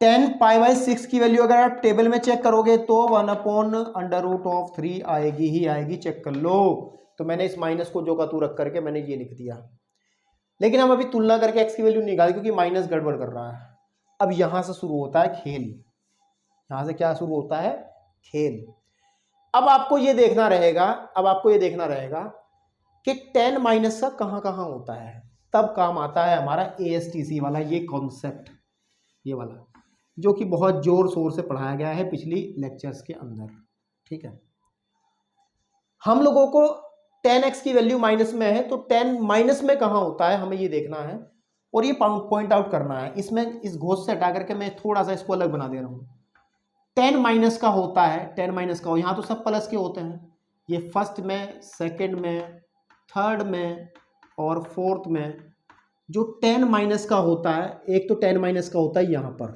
10 π/6 की वैल्यू अगर आप टेबल में चेक करोगे तो 1/√3 आएगी ही आएगी, चेक कर लो। तो मैंने इस माइनस को जो का तू रख करके मैंने ये लिख दिया, लेकिन हम अभी तुलना करके x की वैल्यू निकाल, क्योंकि माइनस गड़बड़ कर रहा है। अब यहां से शुरू होता है खेल, यहां से क्या शुरू होता है, खेल। अब आपको ये देखना रहेगा कि 10 माइनस का कहां कहां होता है, तब काम आता है हमारा ASTC वाला ये कॉन्सेप्ट, ये वाला जो कि बहुत जोर शोर से पढ़ाया गया है पिछली लेक्चर्स के अंदर, ठीक है। हम लोगों को 10x की वैल्यू माइनस में है, तो 10 माइनस में कहां होता है हमें ये देखना है और ये पॉइंट आउट करना है। इसमें इस घोष से हटा करके मैं थोड़ा सा इसको अलग बना दे रहा हूं। 10 माइनस का होता है, 10 माइनस का हो, यहां तो सब प्लस के होते हैं, ये फर्स्ट में, सेकंड में, थर्ड में और फोर्थ में। जो 10 माइनस का होता है, एक तो 10 माइनस का होता है यहां पर,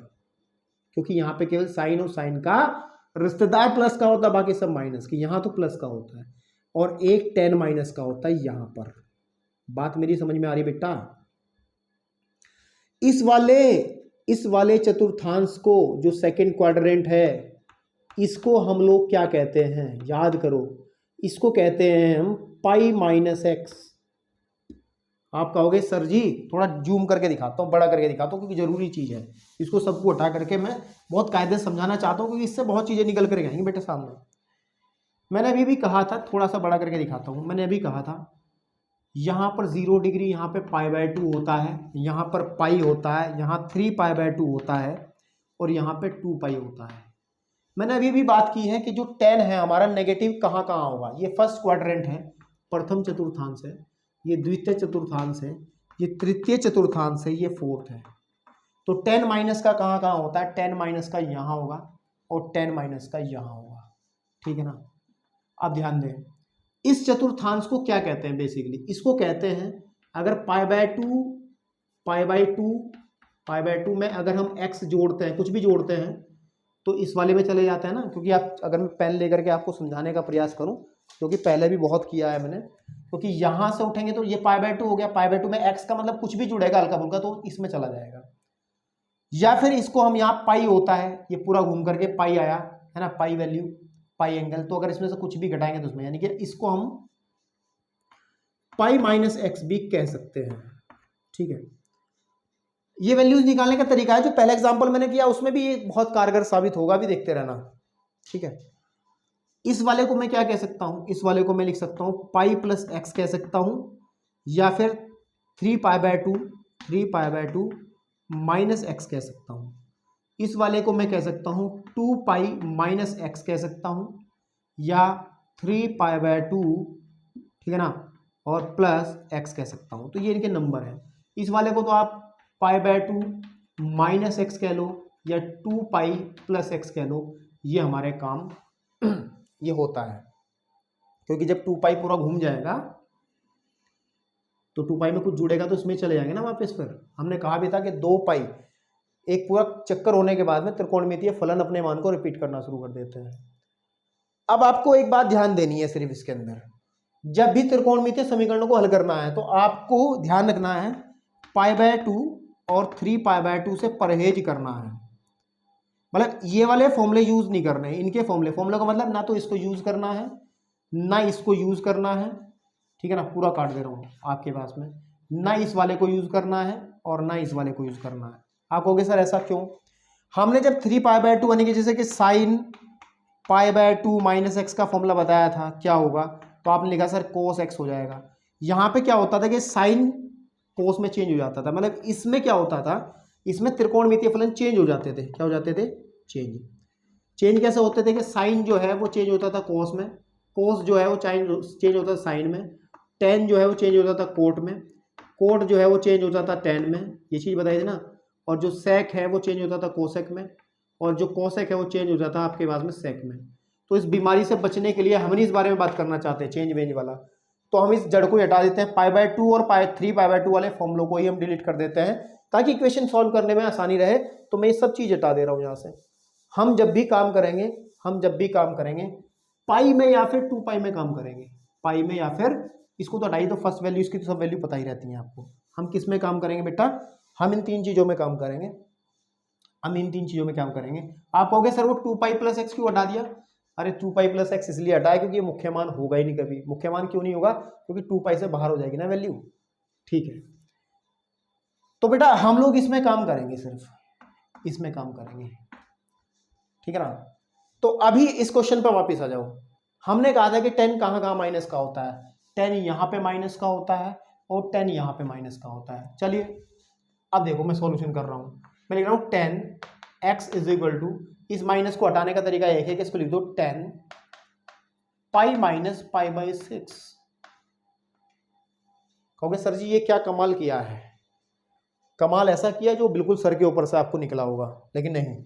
क्योंकि यहां पे केवल साइन और साइन का रिश्तेदार प्लस का होता है, बाकी सब माइनस के, यहां तो प्लस का होता है। और एक 10 माइनस का होता है यहां पर। बात मेरी समझ में आ रही बेटा, इस वाले चतुर्थांश को जो सेकंड क्वाड्रेंट है इसको हम लोग क्या कहते हैं, याद करो, इसको कहते हैं हम पाई माइनस एक्स। आप कहोगे सर जी थोड़ा जूम करके दिखाता हूँ, बड़ा करके दिखाता हूँ, क्योंकि जरूरी चीज़ है, इसको सबको हटा करके मैं बहुत कायदे से समझाना चाहता हूँ, क्योंकि इससे बहुत चीज़ें निकल कर आएंगी बेटे सामने। मैंने अभी भी कहा था, थोड़ा सा बड़ा करके दिखाता हूँ, मैंने अभी कहा था यहाँ पर 0 डिग्री, यहाँ पे π/2 होता है, यहाँ पर पाई होता है, यहाँ 3π/2 होता है और यहाँ पे 2π होता है। मैंने अभी भी बात की है कि जो 10 है हमारा नेगेटिव कहाँ कहाँ होगा। ये फर्स्ट क्वाड्रेंट है, प्रथम चतुर्थांश है, ये द्वितीय चतुर्थांश है, ये तृतीय चतुर्थांश है, ये फोर्थ है। तो 10 माइनस का कहाँ कहाँ होता है, 10 माइनस का यहाँ होगा और 10 माइनस का यहाँ होगा, ठीक है ना। अब ध्यान दें, इस चतुर्थांश को क्या कहते हैं, बेसिकली इसको कहते हैं, अगर π/2 में अगर हम x जोड़ते हैं, कुछ भी जोड़ते हैं, तो इस वाले में चले जाते हैं ना। क्योंकि आप अगर मैं पेन लेकर के आपको समझाने का प्रयास करूं, क्योंकि पहले भी बहुत किया है मैंने, क्योंकि यहाँ से उठेंगे तो ये π/2 हो गया, π/2 में x का मतलब कुछ भी जुड़ेगा हल्का फुल्का तो इसमें चला जाएगा। या फिर इसको हम यहाँ पाई होता है, ये पूरा घूम करके पाई आया है ना, पाई वैल्यू, पाई एंगल, तो अगर इसमें से कुछ भी घटाएंगे तो उसमें, यानी कि इसको हम पाई माइनस एक्स भी कह सकते हैं, ठीक है। ये वैल्यूज निकालने का तरीका है, जो पहला एग्जांपल मैंने किया उसमें भी ये बहुत कारगर साबित होगा, भी देखते रहना, ठीक है। इस वाले को मैं क्या कह सकता हूं, इस वाले को मैं लिख सकता हूं पाई प्लस एक्स कह सकता हूं, या फिर 3π/2 माइनस एक्स कह सकता हूं। इस वाले को मैं कह सकता हूं 2π माइनस एक्स कह सकता हूं, या 3π/2, ठीक है ना, और प्लस एक्स कह सकता हूं। तो ये इनके नंबर है। इस वाले को तो आप π/2 माइनस एक्स कह लो या 2π प्लस एक्स कह लो, ये हमारे काम ये होता है। क्योंकि जब 2π पूरा घूम जाएगा तो 2π में कुछ जुड़ेगा तो इसमें चले जाएंगे ना वापस। फिर हमने कहा भी था कि 2π एक पूरा चक्कर होने के बाद में त्रिकोणमितीय फलन अपने मान को रिपीट करना शुरू कर देते हैं। अब आपको एक बात ध्यान देनी है सिर्फ इसके अंदर, जब भी त्रिकोणमितीय समीकरणों को हल करना है तो आपको ध्यान रखना है π/2 और 3π/2 से परहेज करना है। मतलब ये वाले फॉर्मूले यूज नहीं करने, इनके फॉर्मूले का मतलब ना तो इसको यूज करना है ना इसको यूज करना है, ठीक है ना, पूरा काट दे रहा हूँ आपके पास में, ना इस वाले को यूज करना है और ना इस वाले को यूज करना है। आप कहोगे सर ऐसा क्यों? हमने जब 3π/2 यानी कि जैसे कि साइन π/2 माइनस एक्स का फॉर्मूला बताया था क्या होगा, तो आपने लिखा सर कोस एक्स हो जाएगा। यहाँ पे क्या होता था कि साइन कोस में चेंज हो जाता था, मतलब इसमें क्या होता था, इसमें त्रिकोणमितीय फलन चेंज हो जाते थे। क्या हो जाते थे? चेंज कैसे होते थे कि साइन जो है वो चेंज होता था कोस में, कोस जो है वो चेंज होता था साइन में, टेन जो है वो चेंज होता था कोट में, कोट जो है वो चेंज होता था टेन में, ये चीज़ बताई थी ना। और जो सेक है वो चेंज होता था कोसेक में, और जो कोसेक है वो चेंज हो जाता आपके पास में सेक में। तो इस बीमारी से बचने के लिए हम नहीं इस बारे में बात करना चाहते हैं चेंज वेंज वाला, तो हम इस जड़ को हटा देते हैं, π/2 और 3π/2 वाले फॉर्मूलों को ही हम डिलीट कर देते हैं ताकि इक्वेशन सॉल्व करने में आसानी रहे। तो मैं ये सब चीज़ हटा दे रहा हूँ यहाँ से। हम जब भी काम करेंगे पाई में या फिर 2π में काम करेंगे, पाई में या फिर, इसको तो हटाइए, तो फर्स्ट वैल्यू इसकी तो सब वैल्यू पता ही रहती है आपको। हम किस में काम करेंगे बेटा? हम इन तीन चीज़ों में काम करेंगे, आप कहोगे सर वो 2π प्लस एक्स क्यों हटा दिया? अरे 2π प्लस एक्स इसलिए हटाया क्योंकि ये मुख्य मान होगा ही नहीं कभी। मुख्य मान क्यों नहीं होगा? क्योंकि 2π से बाहर हो जाएगी ना वैल्यू, ठीक है। तो बेटा हम लोग इसमें काम करेंगे, सिर्फ इसमें काम करेंगे, ठीक है ना। तो अभी इस क्वेश्चन पर वापस आ जाओ। हमने कहा था कि 10 कहाँ कहाँ माइनस का होता है, 10 यहाँ पे माइनस का होता है और 10 यहाँ पे माइनस का होता है। चलिए अब देखो मैं सॉल्यूशन कर रहा हूँ, मैं लिख रहा हूँ 10x इज इक्वल टू, इस माइनस को हटाने का तरीका एक है कि इसको लिख दो 10 पाई माइनस π/6। कहोगे सर जी ये क्या कमाल किया है? कमाल ऐसा किया जो बिल्कुल सर के ऊपर से आपको निकला होगा, लेकिन नहीं,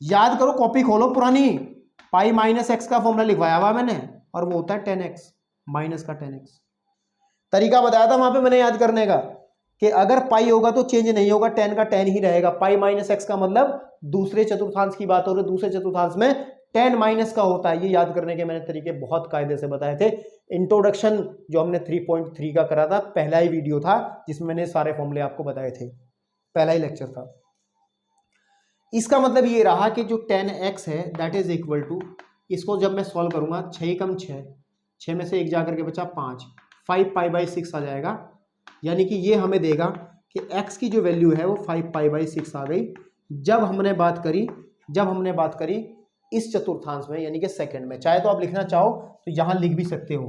याद करो, कॉपी खोलो पुरानी, पाई माइनस एक्स का फॉर्मूला लिखवाया हुआ मैंने और वो होता है 10x माइनस का 10x। तरीका बताया था वहां पे मैंने याद करने का कि अगर पाई होगा तो चेंज नहीं होगा, 10 का 10 ही रहेगा। पाई माइनस एक्स का मतलब दूसरे चतुर्थांश की बात हो रही है, दूसरे चतुर्थांश में 10 माइनस का होता है। ये याद करने के मैंने तरीके बहुत कायदे से बताए थे। इंट्रोडक्शन जो हमने 3.3 का करा था, पहला ही वीडियो था जिसमें मैंने सारे फॉर्मूले आपको बताए थे, पहला ही लेक्चर था। इसका मतलब ये रहा कि जो 10x है दैट इज इक्वल टू, इसको जब मैं सॉल्व करूंगा 6 कम 6, 6 में से 1 जा करके बचा 5 पाई/6 आ जाएगा। यानी कि ये हमें देगा कि x की जो वैल्यू है वो 5 पाई/6 आ गई जब हमने बात करी इस चतुर्थांश में, यानी कि सेकंड में। चाहे तो आप लिखना चाहो तो यहाँ लिख भी सकते हो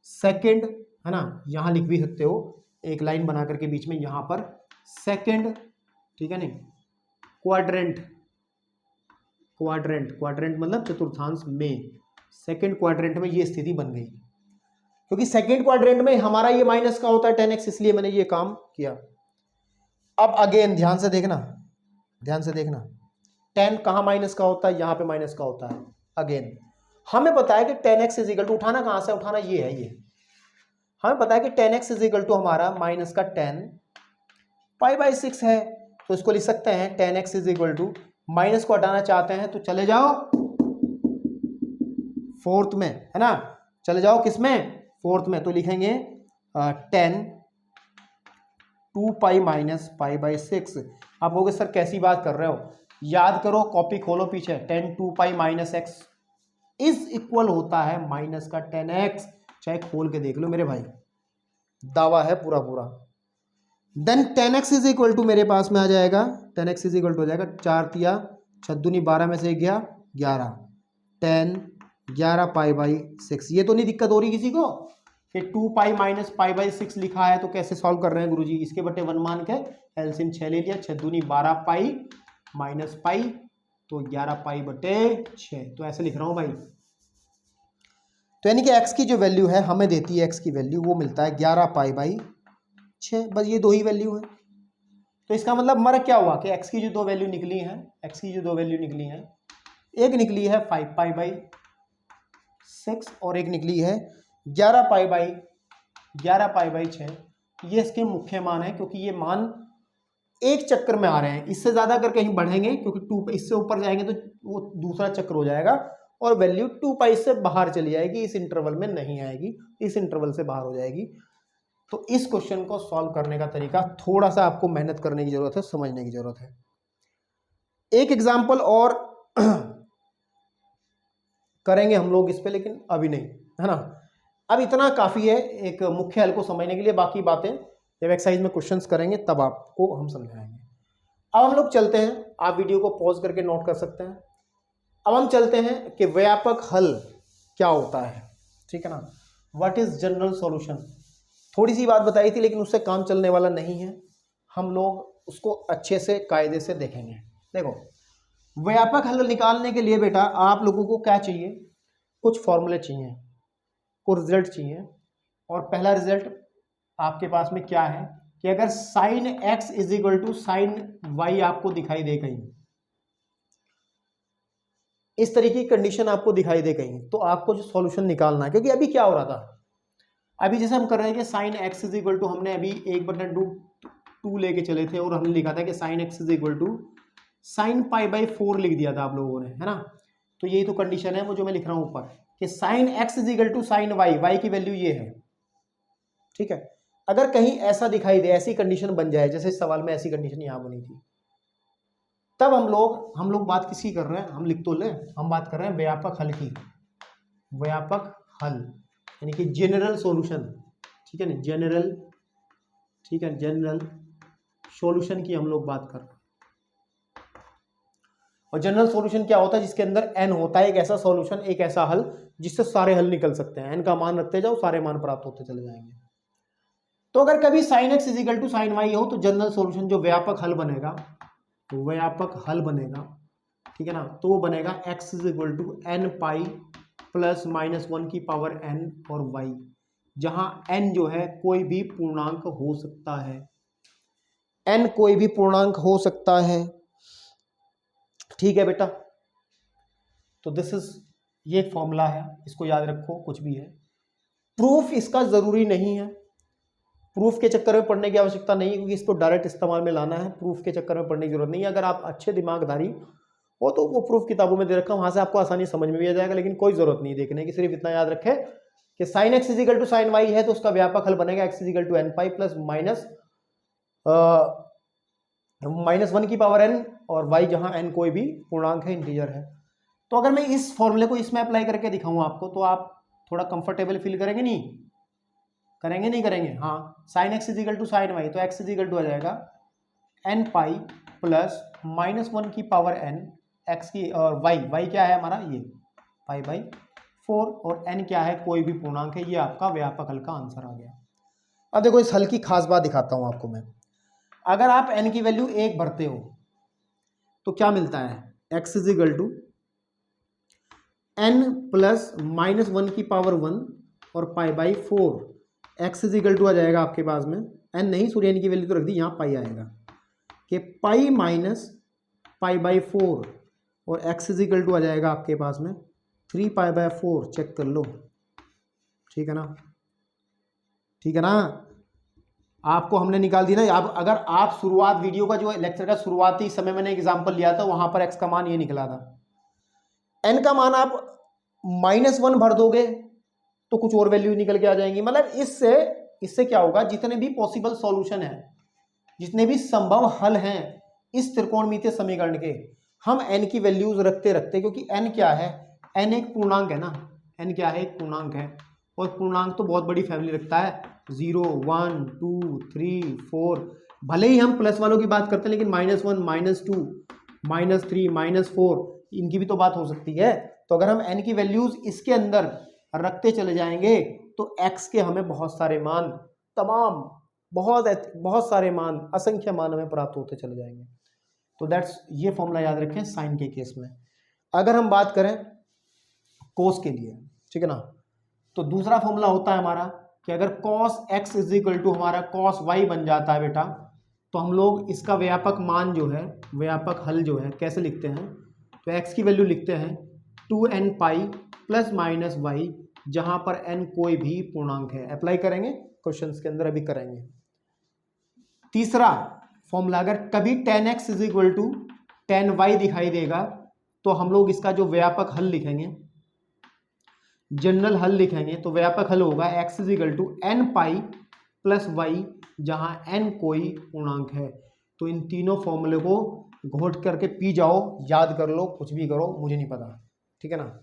सेकंड, है ना, यहाँ लिख भी सकते हो एक लाइन बना करके बीच में, यहाँ पर सेकंड, ठीक है नहीं, क्वाड्रेंट मतलब चतुर्थांश में, सेकंड क्वाड्रेंट में ये स्थिति बन गई, क्योंकि सेकंड क्वाड्रेंट में हमारा ये माइनस का होता है 10x, इसलिए मैंने ये काम किया। अब अगेन ध्यान से देखना 10 कहाँ माइनस का होता है, यहाँ पे माइनस का होता है। अगेन हमें पता है कि 10x इज इक्वल टू, उठाना कहाँ से, उठाना ये है, ये हमें पता है कि 10x इज इक्वल टू हमारा माइनस का 10 पाई/6 है, तो इसको लिख सकते हैं 10x is equal to, minus को हटाना चाहते हैं तो चले जाओ फोर्थ में, है ना, चले जाओ किसमें, फोर्थ में, तो लिखेंगे 10 2 पाई माइनस पाई/6। आप कहोगे सर कैसी बात कर रहे हो, याद करो, कॉपी खोलो पीछे, 10 2 pi minus x is equal होता है माइनस का 10x, चाहे खोल के देख लो मेरे भाई, दावा है पूरा। Then 10x is equal to मेरे पास में आ जाएगा, 10x इज इक्वल टू हो जाएगा 4 तिया 6 दूनी 12 में से गया 11, 10 11 पाई/6। ये तो नहीं दिक्कत हो रही किसी को कि 2 पाई माइनस पाई/6 लिखा है तो कैसे सॉल्व कर रहे हैं गुरुजी, इसके बटे 1 मान के एलसीएम 6 ले लिया, 6 दूनी 12 पाई माइनस पाई तो 11 पाई/6, तो ऐसे लिख रहा हूं भाई। तो यानी कि x की जो वैल्यू है हमें देती है, x की वैल्यू वो मिलता है 11 पाई/6, बस ये दो ही वैल्यू है। तो इसका मतलब हमारा क्या हुआ कि x की जो दो वैल्यू निकली हैं, एक निकली है 5 पाई/6 और एक निकली है 11 पाई/6। ये इसके मुख्य मान है, क्योंकि ये मान एक चक्कर में आ रहे हैं, इससे ज्यादा अगर कहीं बढ़ेंगे, क्योंकि 2 इससे ऊपर जाएंगे तो वो दूसरा चक्कर हो जाएगा और वैल्यू 2 पाई से बाहर चली जाएगी, इस इंटरवल में नहीं आएगी, इस इंटरवल से बाहर हो जाएगी। तो इस क्वेश्चन को सॉल्व करने का तरीका थोड़ा सा आपको मेहनत करने की जरूरत है, समझने की जरूरत है। एक एग्जाम्पल और करेंगे हम लोग इस पे, लेकिन अभी नहीं, है ना, अब इतना काफी है एक मुख्य हल को समझने के लिए, बाकी बातें जब एक्सरसाइज में क्वेश्चंस करेंगे तब आपको हम समझाएंगे। अब हम लोग चलते हैं, आप वीडियो को पॉज करके नोट कर सकते हैं। अब हम चलते हैं कि व्यापक हल क्या होता है, ठीक है ना, व्हाट इज जनरल सॉल्यूशन। थोड़ी सी बात बताई थी लेकिन उससे काम चलने वाला नहीं है, हम लोग उसको अच्छे से कायदे से देखेंगे। देखो, व्यापक हल निकालने के लिए बेटा आप लोगों को क्या चाहिए, कुछ फॉर्मूले चाहिए, कुछ रिजल्ट चाहिए। और पहला रिजल्ट आपके पास में क्या है कि अगर sine x is equal to sine y आपको दिखाई दे कहीं, इस तरीके की कंडीशन आपको दिखाई दे कहीं, तो आपको जो सॉल्यूशन निकालना है, क्योंकि अभी क्या हो रहा था, अभी जैसे हम कर रहे हैं कि sine x is equal to, हमने अभी 1/2 लेके चले थे और हमने लिखा था कि sine x is equal to sine पाई/4 लिख दिया था आप लोगों ने, है ना। तो यही तो कंडीशन है वो जो मैं लिख रहा हूं ऊपर कि sine x is equal to sine y की वैल्यू ये है, ठीक है। अगर कहीं ऐसा दिखाई दे, ऐसी कंडीशन बन जाए, जैसे इस सवाल में ऐसी कंडीशन यहां बनी थी, तब हम लोग बात किसकी कर रहे हैं, हम लिख तो ले, हम बात कर रहे हैं व्यापक हल की, व्यापक हल यानी कि जनरल सॉल्यूशन, ठीक है ना, जनरल, ठीक है, जनरल सॉल्यूशन की हम लोग बात कर रहे हैं। और जनरल सॉल्यूशन क्या होता है, जिसके अंदर n होता है, एक ऐसा सॉल्यूशन, एक ऐसा हल जिससे सारे हल निकल सकते हैं, n का मान रखते जाओ, सारे मान प्राप्त होते चले जाएंगे। तो अगर कभी sine x is equal to sine y हो, तो जनरल सॉल्यूशन जो व्यापक हल बनेगा, तो व्यापक हल बनेगा, ठीक है ना, तो वो बनेगा x is equal to n pi plus -1 की पावर n और y, जहां n जो है कोई भी पूर्णांक हो सकता है, n कोई भी पूर्णांक हो सकता है, ठीक है बेटा। तो दिस इज, ये एक फॉर्मूला है, इसको याद रखो, कुछ भी है। प्रूफ इसका जरूरी नहीं है, प्रूफ के चक्कर में पढ़ने की आवश्यकता नहीं है, क्योंकि इसको डायरेक्ट इस्तेमाल में लाना है, प्रूफ के चक्कर में पढ़ने की जरूरत नहीं है। अगर आप अच्छे दिमागदारी हो तो वो प्रूफ किताबों में दे रखा, वहां से आपको आसानी समझ में भी आ जाएगा, लेकिन कोई जरूरत नहीं देखने की। सिर्फ इतना याद रखे कि sine x is equal to sine y है, तो उसका व्यापक हल बनेगा x is equal to n pi plus minus -1 की पावर n और y जहाँ n कोई भी पूर्णांक है, इंटीजर है। तो अगर मैं इस फॉर्मूले को इसमें अप्लाई करके दिखाऊं आपको, तो आप थोड़ा कंफर्टेबल फील करेंगे नहीं करेंगे? हाँ, sine x is equal to sine y, तो एक्स इजिकल टू आ जाएगा n पाई प्लस -1 की पावर n एक्स की, और y क्या है हमारा, ये पाई बाई 4, और n क्या है, कोई भी पूर्णांक है। ये आपका व्यापक हल का आंसर आ गया। अब देखो इस हल की खास बात दिखाता हूं आपको मैं। अगर आप n की वैल्यू 1 भरते हो तो क्या मिलता है, x is equal to n plus -1 की पावर 1 और pi by 4। x is equal to आ जाएगा आपके पास में, n नहीं सॉरी n की वैल्यू तो रख दी, यहाँ पाई आएगा कि पाई माइनस पाई बाई 4, और x इजिकल टू आ जाएगा आपके पास में 3 पाई बाई 4। चेक कर लो, ठीक है ना। आपको हमने निकाल दी ना। आप अगर आप शुरुआत वीडियो का जो लेक्चर का शुरुआती समय मैंने एग्जांपल लिया था, वहां पर x का मान ये निकला था। n का मान आप -1 भर दोगे तो कुछ और वैल्यू निकल के आ जाएंगी। मतलब इससे क्या होगा, जितने भी पॉसिबल सॉल्यूशन है, जितने भी संभव हल हैं इस त्रिकोणमितीय समीकरण के, हम n की वैल्यूज रखते रखते, क्योंकि n क्या है, n एक पूर्णांक है ना, n क्या है, एक पूर्णांक है, और पूर्णांक तो बहुत बड़ी फैमिली रखता है, 0 1 2 3 4। भले ही हम प्लस वालों की बात करते हैं, लेकिन -1 -2 -3 -4 इनकी भी तो बात हो सकती है। तो अगर हम n की वैल्यूज इसके अंदर रखते चले जाएंगे तो x के हमें बहुत सारे मान, तमाम बहुत सारे मान, असंख्य मान हमें प्राप्त होते चले जाएंगे। तो दैट्स, ये फॉर्मूला याद रखें साइन के केस में। अगर हम बात करें कोस के लिए, ठीक है ना, तो दूसरा फॉर्मूला होता है हमारा कि अगर cos x is equal to हमारा cos y बन जाता है बेटा, तो हम लोग इसका व्यापक मान जो है, व्यापक हल जो है, कैसे लिखते हैं, तो x की वैल्यू लिखते हैं 2n pi plus minus Y, जहां पर n कोई भी पूर्णांक है। अप्लाई करेंगे क्वेश्चंस के अंदर, अभी करेंगे। तीसरा फॉर्मूला, अगर कभी tan x is equal to tan y दिखाई देगा, तो हम लोग इसका जो व्यापक हल लिखेंगे, जनरल हल लिखेंगे, तो व्यापक हल होगा x is equal to n pi plus y, जहां n कोई पूर्णांक है। तो इन तीनों फॉर्मूले को घोट करके पी जाओ, याद कर लो, कुछ भी करो, मुझे नहीं पता, ठीक है ना।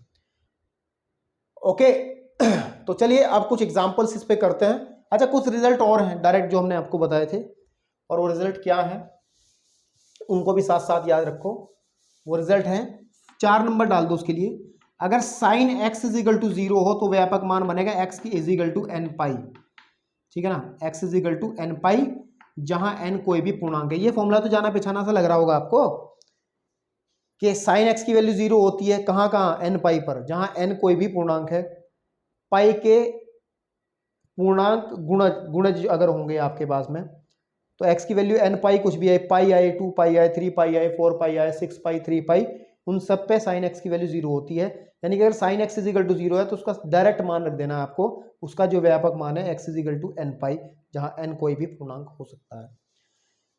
ओके तो चलिए अब कुछ एग्जांपल्स इस पे करते हैं। अच्छा, कुछ रिजल्ट और हैं डायरेक्ट जो हमने आपको बताए थे, और वो रिजल्ट क्या है उनको भी साथ साथ याद रखो। वो रिजल्ट है, 4 नंबर डाल दो उसके लिए। अगर sine x is equal to 0 हो तो व्यापक मान बनेगा x की is equal to n pi, ठीक है ना, x is equal to n pi, जहां n कोई भी पूर्णांक है। ये फॉर्मूला तो जाना पहचाना सा लग रहा होगा आपको कि साइन x की वैल्यू 0 होती है कहां n पाई पर, जहां n कोई भी पूर्णांक है। पाई के पूर्णांक गुणज अगर होंगे आपके पास में, तो x की वैल्यू n पाई कुछ भी है, पाई आए, 2 पाई आए, 3 पाई आए, 4 पाई आए, 6 पाई, 3 पाई, उन सब पे साइन x की वैल्यू 0 होती है। यानी कि अगर sine x is equal to 0 है तो उसका डायरेक्ट मान रख देना है आपको, उसका जो व्यापक मान है x is equal to n pi, जहां n कोई भी पूर्णांक हो सकता है।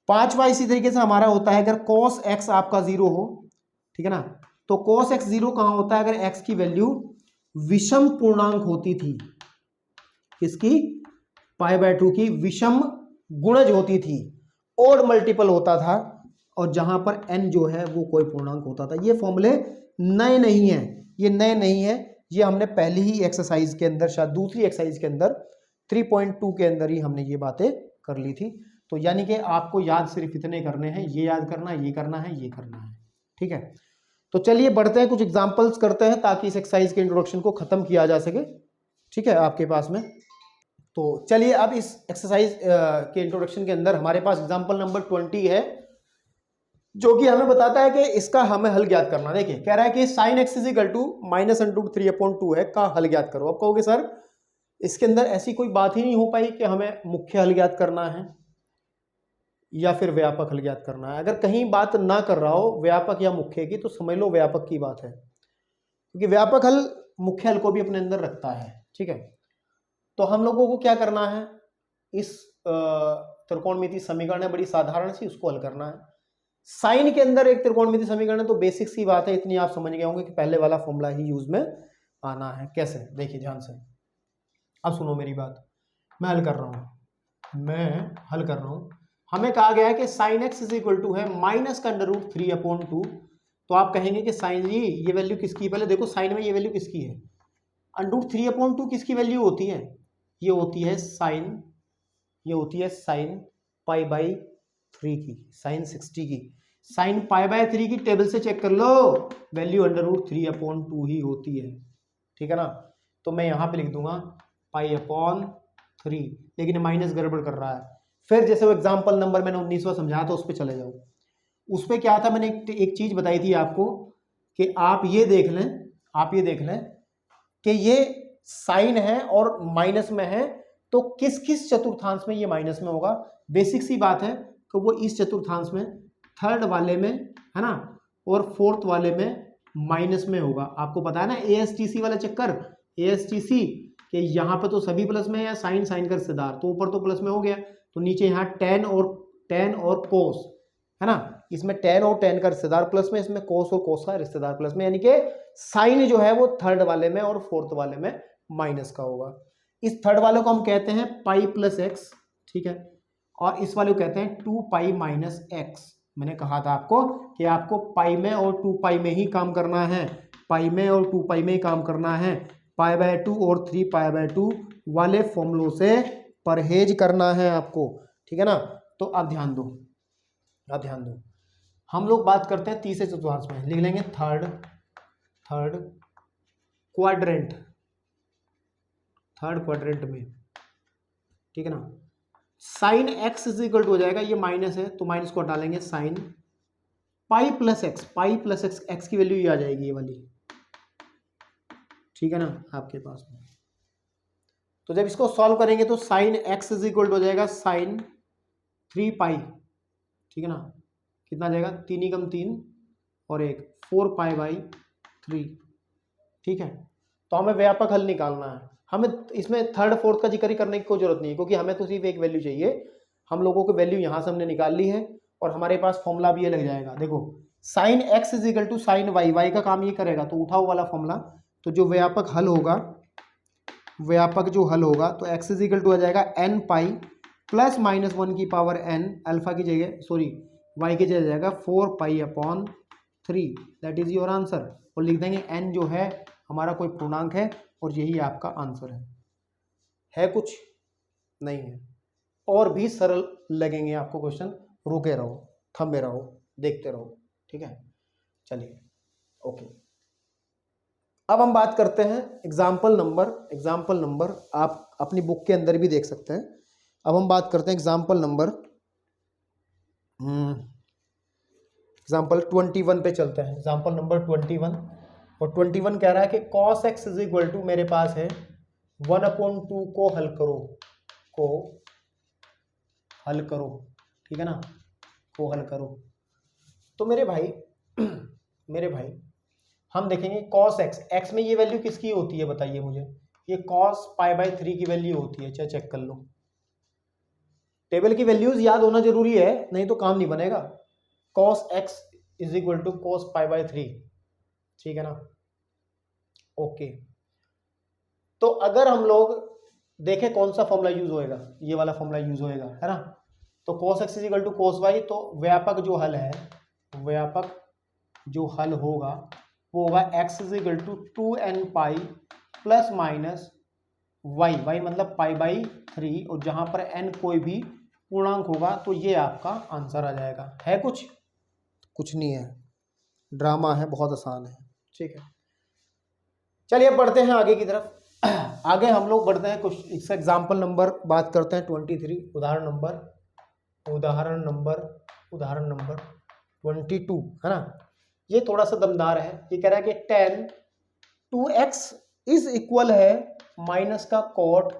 पांचवा इसी तरीके से हमारा होता है, अगर cos x आपका 0 हो, ठीक है ना, तो cos x 0 कहां होता है, अगर x की वैल्यू विषम पूर्णांक होती थी, किसकी, पाई बाय 2 की विषम गुणज होती थी, ओड मल्टीपल होता था, और जहां पर n जो है वो कोई पूर्णांक होता था। ये फॉर्मूले नए नहीं है, ये नए नहीं है, ये हमने पहली ही एक्सरसाइज के अंदर, शायद दूसरी एक्सरसाइज के अंदर 3.2 के अंदर ही हमने ये बातें कर ली थी। तो यानी कि आपको याद सिर्फ इतने करने हैं, ये याद करना, ये करना है, ये करना है, ठीक है। तो चलिए बढ़ते हैं, कुछ एग्जांपल्स करते हैं ताकि इस एक्सरसाइज के इंट्रोडक्शन को खत्म किया जा सके, ठीक है, आपके पास में। तो चलिए अब इस एक्सरसाइज के इंट्रोडक्शन के अंदर हमारे पास एग्जांपल नंबर 20 है, जो कि हमें बताता है कि इसका हमें हल ज्ञात करना। देखिए कह रहा है कि sine x is equal to -√3/2 है का हल ज्ञात करो। अब कहोगे सर इसके अंदर ऐसी कोई बात ही नहीं हो पाई कि हमें मुख्य हल ज्ञात करना है या फिर व्यापक हल ज्ञात करना है। अगर कहीं बात ना कर रहा हो व्यापक या मुख्य की, तो समझ लो व्यापक की बात है, क्योंकि व्यापक हल मुख्य हल को भी अपने अंदर रखता है, ठीक है। तो हम लोगों को क्या करना है, इस त्रिकोणमितीय समीकरण है बड़ी साधारण सी, उसको हल करना है। साइन के अंदर एक त्रिकोणमितीय समीकरण है, तो बेसिक सी बात है, इतनी आप समझ गए होंगे कि पहले वाला फॉर्मूला ही यूज में आना है। कैसे, देखिए ध्यान से, अब सुनो मेरी बात, मैं हल कर रहा हूं। हमें कहा गया है कि sine x is equal to है माइनस का √3/2। तो आप कहेंगे कि साइन जी ये वैल्यू किसकी है? पहले देखो साइन में ये वैल्यू किसकी है? √3/2 किसकी वैल्यू होती है? ये होती है साइन, ये होती है साइन π/3 की, साइन 60 की। साइन π/3 की टेबल से चेक कर लो, वैल्यू √3/2 ही होती है, ठीक है ना। तो मैं यहां पे लिख दूंगा π/3, लेकिन माइनस गड़बड़ कर रहा है। फिर जैसे वो एग्जाम्पल नंबर मैंने 19वां समझाया था, उस पर चले जाओ। उस पर क्या था, मैंने एक चीज बताई थी आपको कि आप ये देख लें कि ये साइन है और माइनस में है, तो किस किस चतुर्थांश में ये माइनस में होगा। बेसिक सी बात है कि वो इस चतुर्थांश में, थर्ड वाले में, है ना, और फोर्थ वाले में माइनस में होगा। आपको पता है ना ASTC वाला चक्कर, ASTC कि यहाँ पे तो सभी प्लस में है, साइन का रिश्तेदार, तो ऊपर तो प्लस में हो गया, तो नीचे यहाँ टेन और कोस, है ना, इसमें टेन और टेन का रिश्तेदार प्लस में, इसमें कोस और कोस का रिश्तेदार प्लस में, यानी कि साइन जो है वो थर्ड वाले में और फोर्थ वाले में माइनस का होगा। इस थर्ड वाले को हम कहते हैं π+x, ठीक है, और इस वाले को कहते हैं 2π-x। मैंने कहा था आपको कि आपको पाई में और 2π में ही काम करना है, पाई में और 2π में ही काम करना है। π/2 और 3π/2 वाले फॉर्मूलों से परहेज करना है आपको, ठीक है ना। तो अब ध्यान दो, हम लोग बात करते हैं तीसरे चतुर्थांश में, लिख लेंगे थर्ड क्वाड्रेंट में, ठीक है ना। Sine x is equal to हो जाएगा, ये माइनस है तो माइनस को हटा लेंगे, साइन π+x, x की वैल्यू ये आ जाएगी, ये वाली, ठीक है ना, आपके पास में। तो जब इसको सॉल्व करेंगे तो sine x is equal to हो जाएगा साइन 3π, ठीक है ना, कितना आ जाएगा, 3 × 3 और 1, 4π/3, ठीक है। तो हमें व्यापक हल निकालना है, हमें इसमें थर्ड फोर्थ का जिक्र करने की कोई जरूरत नहीं है, क्योंकि हमें तो सिर्फ एक वैल्यू चाहिए। हम लोगों को वैल्यू यहां से हमने निकाल ली है और हमारे पास फॉर्मूला भी ये लग जाएगा। देखो sine x is equal to sine y का काम ये करेगा, तो उठाओ वाला फॉर्मूला, तो जो व्यापक हल होगा, तो x इज इक्वल टू आ जाएगा nπ +-1 की पावर n, अल्फा की जगह, सॉरी y की जगह जाएगा 4π/3, दैट इज योर आंसर। और लिख देंगे n जो है हमारा कोई पूर्णांक है और यही आपका आंसर है कुछ नहीं है। और भी सरल लगेंगे आपको क्वेश्चन, रुके रहो, थमे रहो, देखते रहो, ठीक है। चलिए ओके, अब हम बात करते हैं एग्जाम्पल नंबर आप अपनी बुक के अंदर भी देख सकते हैं। अब हम बात करते हैं एग्जाम्पल नंबर 21 पे चलते हैं। एग्जाम्पल नंबर 21, और 21 कह रहा है कि cos x is equal to, मेरे पास है 1/2 को हल करो, ठीक है ना, को हल करो। तो मेरे भाई हम देखेंगे cos x में ये वैल्यू किसकी होती है बताइए मुझे, ये cos π/3 की वैल्यू होती है, चाहे चेक कर लो। टेबल की वैल्यूज याद होना जरूरी है, नहीं तो काम नहीं बनेगा। cos x is equal to cos π/3, ठीक है ना, ओके। तो अगर हम लोग देखें कौन सा फॉर्मूला यूज होएगा, ये वाला फॉर्मूला यूज होएगा, है ना। तो cos x is equal to cos y, तो व्यापक जो हल होगा वो होगा x is equal to 2nπ ±y मतलब π/3, और जहां पर n कोई भी पूर्णांक होगा तो ये आपका आंसर आ जाएगा। है कुछ नहीं है, ड्रामा है, बहुत आसान है, ठीक है। चलिए बढ़ते हैं आगे की तरफ। आगे हम लोग बढ़ते हैं कुछ इसका एग्जाम्पल नंबर बात करते हैं 23, उदाहरण नंबर 22, है ना। ये थोड़ा सा दमदार है। ये कह रहा है कि tan 2x इज इक्वल है माइनस का कोट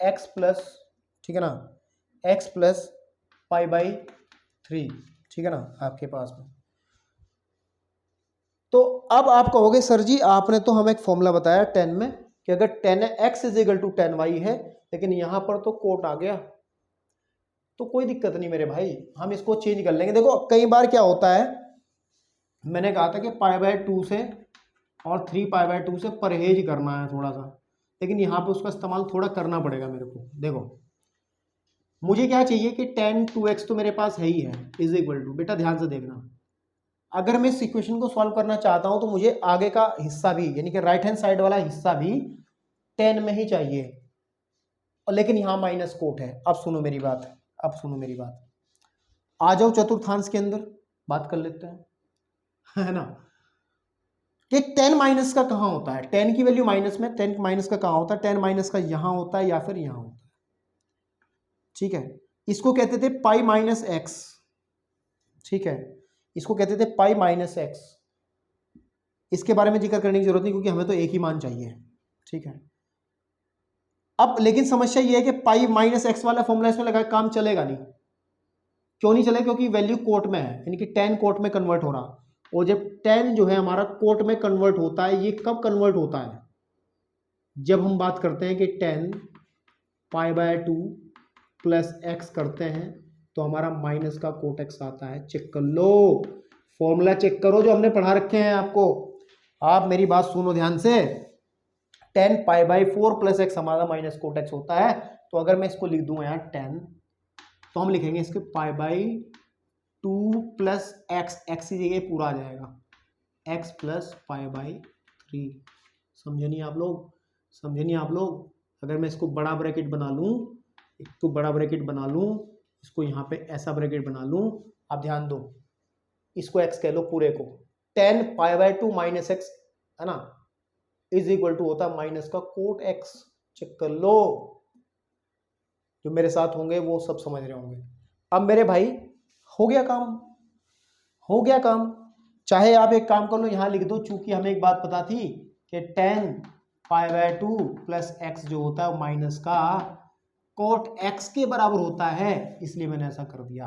x प्लस, ठीक है ना, x प्लस π/3, ठीक है ना, आपके पास में। तो अब आप कहोगे सर जी आपने तो हमें एक फॉर्मूला बताया 10 में कि अगर 10x is equal to 10y है, लेकिन यहां पर तो कोट आ गया, तो कोई दिक्कत नहीं मेरे भाई, हम इसको चेंज कर लेंगे। देखो कई बार क्या होता है, मैंने कहा था कि π/2 से और 3π/2 से परहेज करना है थोड़ा सा, लेकिन यहाँ पे उसका इस्तेमाल थोड़ा करना पड़ेगा मेरे को। देखो मुझे क्या चाहिए कि tan 2x तो मेरे पास है ही है, इज इक्वल टू, बेटा ध्यान से देखना, अगर मैं इस इक्वेशन को सॉल्व करना चाहता हूं तो मुझे आगे का हिस्सा भी, यानी कि राइट हैंड साइड वाला हिस्सा भी tan में ही चाहिए, और लेकिन यहां माइनस कोट है। अब सुनो मेरी बात, अब सुनो मेरी बात, आ जाओ चतुर्थांश के अंदर, बात कर लेते हैं, है ना, कि tan माइनस का कहां होता है, tan की वैल्यू माइनस में, tan माइनस का कहां होता है, tan माइनस का यहां होता है या फिर यहां होता है, ठीक है। इसको कहते थे पाई माइनस एक्स, ठीक है, इसको कहते थे पाई माइनस एक्स, इसके बारे में जिक्र करने की जरूरत नहीं क्योंकि हमें तो एक ही मान चाहिए, ठीक है। अब लेकिन समस्या ये है कि पाई माइनस एक्स वाला फॉर्मूला इसमें लगा, काम चलेगा नहीं। क्यों नहीं चलेगा? क्योंकि वैल्यू कोट में है, यानी कि tan कोट में कन्वर्ट हो रहा, और जब tan जो है हमारा कोट में कन्वर्ट होता है, ये कब कन्वर्ट होता है? जब हम बात करते हैं कि tan π/2 प्लस एक्स करते हैं तो हमारा माइनस का कोट एक्स आता है। चेक कर लो, फॉर्मूला चेक करो जो हमने पढ़ा रखे हैं आपको। आप मेरी बात सुनो ध्यान से, tan π/4 प्लस एक्स हमारा माइनस कोट एक्स होता है। तो अगर मैं इसको लिख दूं यहाँ tan, तो हम लिखेंगे इसके π/2 प्लस एक्स, एक्स की जगह पूरा आ जाएगा x प्लस π/3। समझे नहीं आप लोग? समझे नहीं आप लोग? अगर मैं इसको बड़ा ब्रैकेट बना लूं, इसको बड़ा ब्रैकेट बना लूं, इसको यहाँ पे ऐसा ब्रैकेट बना लूं, आप ध्यान दो, इसको x कह लो पूरे को, tan π/2 माइनस एक्स, है ना, इज इक्वल टू होता है माइनस का कोट एक्स। चेक कर लो, जो मेरे साथ होंगे वो सब समझ रहे होंगे। अब मेरे भाई हो गया काम, हो गया काम। चाहे आप एक काम कर लो, यहां लिख दो, चूंकि हमें एक बात पता थी कि tan π/2 प्लस एक्स जो होता है माइनस का कोट एक्स के बराबर होता है, इसलिए मैंने ऐसा कर दिया।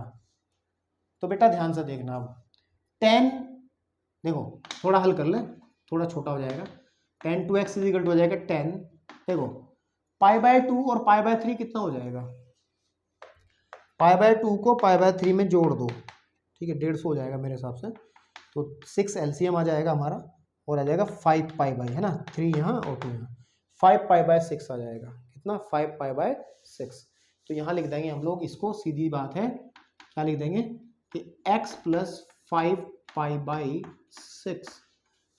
तो बेटा ध्यान से देखना, अब tan, देखो थोड़ा हल कर ले, थोड़ा छोटा हो जाएगा, tan 2x is equal to हो जाएगा tan, देखो π/2 और π/3 कितना हो जाएगा, π/2 को π/3 में जोड़ दो, ठीक है, 150 हो जाएगा मेरे हिसाब से। तो 6 एलसीएम आ जाएगा हमारा, और आ जाएगा 5π, है ना, 3 यहाँ और 2 यहाँ, 5π/6 आ जाएगा। कितना? 5π/6। तो यहाँ लिख देंगे हम लोग इसको, सीधी बात है, क्या लिख देंगे कि x प्लस 5π/6।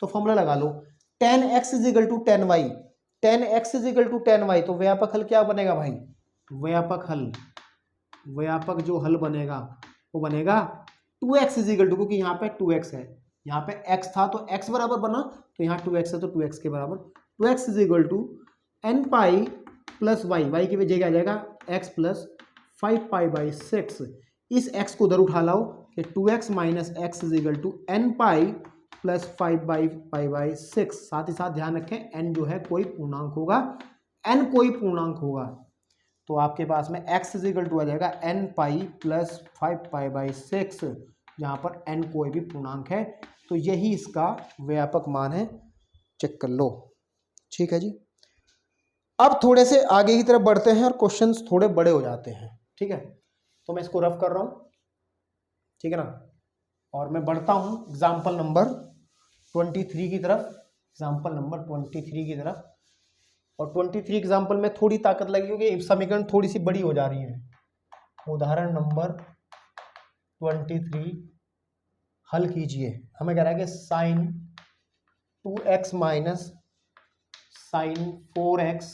तो फॉर्मूला लगा लो, tan x is equal to tan y, tan x is equal to tan y। तो व्यापक हल क्या बनेगा भाई? व्यापक हल, व्यापक जो हल बनेगा वो बनेगा 2x इज इक्वल टू, क्योंकि यहाँ पे 2x है, यहाँ पे x था तो x बराबर बना, तो यहाँ 2x है तो 2x के बराबर, 2x is equal to n pi plus y, y की जगह आ जाएगा x प्लस 5π/6। इस x को उधर उठा लाओ कि 2x minus x is equal to n pi plus 5π/6। साथ ही साथ ध्यान रखें n जो है कोई पूर्णांक होगा, n कोई पूर्णांक होगा, तो आपके पास में x इज इक्वल टू आ जाएगा n पाई प्लस 5π/6, जहाँ पर n कोई भी पूर्णांक है। तो यही इसका व्यापक मान है, चेक कर लो, ठीक है जी। अब थोड़े से आगे की तरफ बढ़ते हैं और क्वेश्चंस थोड़े बड़े हो जाते हैं, ठीक है। तो मैं इसको रफ कर रहा हूँ, ठीक है ना, और मैं बढ़ता हूँ एग्जाम्पल नंबर 23 की तरफ, एग्जाम्पल नंबर 23 की तरफ। और 23 एग्जाम्पल में थोड़ी ताकत लगी क्योंकि समीकरण थोड़ी सी बड़ी हो जा रही है। उदाहरण नंबर 23 हल कीजिए। हमें कह रहा है कि sine 2x minus sine 4x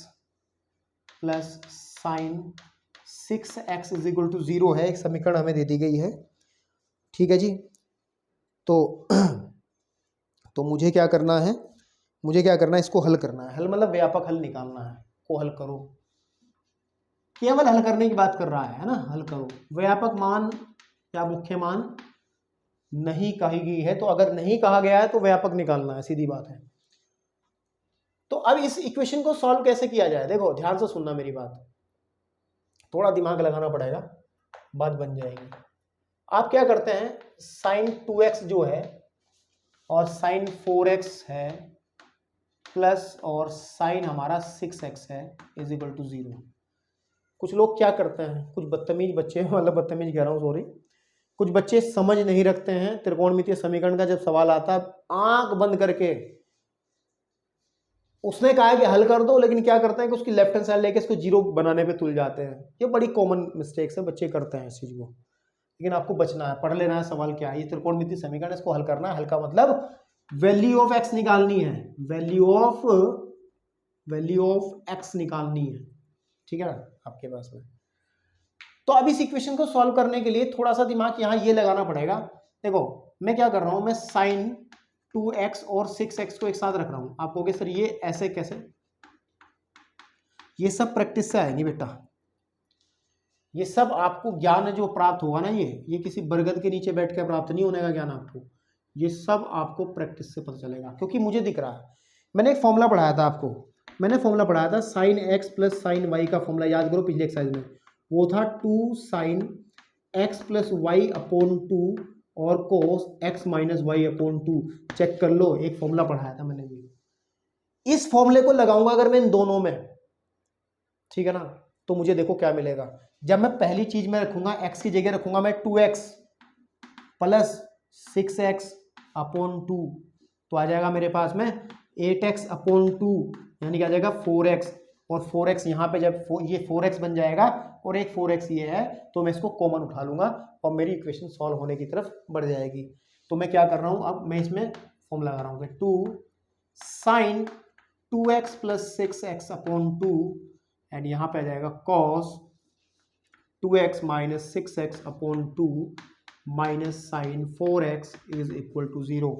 plus sine 6x is equal to 0 है, एक समीकरण हमें दे दी गई है, ठीक है जी। तो मुझे क्या करना है, मुझे क्या करना है, इसको हल करना है। हल मतलब व्यापक हल निकालना है, को हल करो, केवल हल करने की बात कर रहा है ना, हल करो। व्यापक मान या मुख्य मान नहीं कही गई है, तो अगर नहीं कहा गया है तो व्यापक निकालना है, सीधी बात है। तो अब इस इक्वेशन को सॉल्व कैसे किया जाए, देखो ध्यान से सुनना मेरी बात, थोड़ा दिमाग लगाना पड़ेगा, बात बन जाएगी। आप क्या करते हैं, साइन 2x जो है और साइन 4x है प्लस और साइन हमारा 6x है इज इक्वल टू 0। कुछ लोग क्या करते हैं, कुछ बदतमीज बच्चे, मतलब बदतमीज कह रहा हूँ, सॉरी, कुछ बच्चे समझ नहीं रखते हैं। त्रिकोणमितीय समीकरण का जब सवाल आता है, आंख बंद करके उसने कहा है कि हल कर दो, लेकिन क्या करते हैं कि उसकी लेफ्ट हैंड साइड लेके इसको जीरो बनाने पे तुल जाते हैं। ये बड़ी कॉमन मिस्टेक्स है, बच्चे करते हैं इस चीज को। लेकिन आपको बचना है, पढ़ लेना है सवाल क्या है। ये त्रिकोणमितीय समीकरण, इसको हल करना है। हल का मतलब वैल्यू ऑफ एक्स निकालनी है, वैल्यू ऑफ एक्स निकालनी है, ठीक है ना आपके पास में। तो अब इस इक्वेशन को सॉल्व करने के लिए थोड़ा सा दिमाग यहाँ ये लगाना पड़ेगा। देखो मैं क्या कर रहा हूं, मैं साइन 2x और 6x को एक साथ रख रहा हूं। आप कहोगे सर ये ऐसे कैसे? ये सब प्रैक्टिस से आएगी बेटा। ये सब आपको ज्ञान जो प्राप्त होगा ना, ये किसी बरगद के नीचे बैठ कर प्राप्त नहीं होने का ज्ञान आपको। ये सब आपको प्रैक्टिस से पता चलेगा, क्योंकि मुझे दिख रहा है। मैंने एक फॉर्मूला पढ़ाया था आपको, मैंने फॉर्मूला पढ़ाया था sine x plus sine y का फॉर्मूला, याद करो पिछले एक्सरसाइज में। वो था 2 sine x plus y upon 2 और cos x minus y upon 2। Check कर लो, एक फॉर्मूला पढ़ाया था मैंने भी। इस फॉर्मूले को लगाऊंगा अगर मैं इन दोनों में, ठीक है ना, तो मुझे देखो क्या मिलेगा। जब मैं पहली चीज में रखूंगा, एक्स की जगह रखूंगा मैं 2x प्लस 6x अपॉन 2, तो आ जाएगा मेरे पास में 8x अपॉन 2, यानी कि आ जाएगा 4x। और 4x यहाँ पे जब ये 4x बन जाएगा और एक 4x ये है, तो मैं इसको कॉमन उठा लूंगा और मेरी इक्वेशन सॉल्व होने की तरफ बढ़ जाएगी। तो मैं क्या कर रहा हूं, अब मैं इसमें फॉर्मूला लगा रहा हूं, 2 sign 2x plus 6x upon 2 and यहाँ पे आ जाएगा cos 2x minus 6x upon 2 minus sine 4x is equal to 0,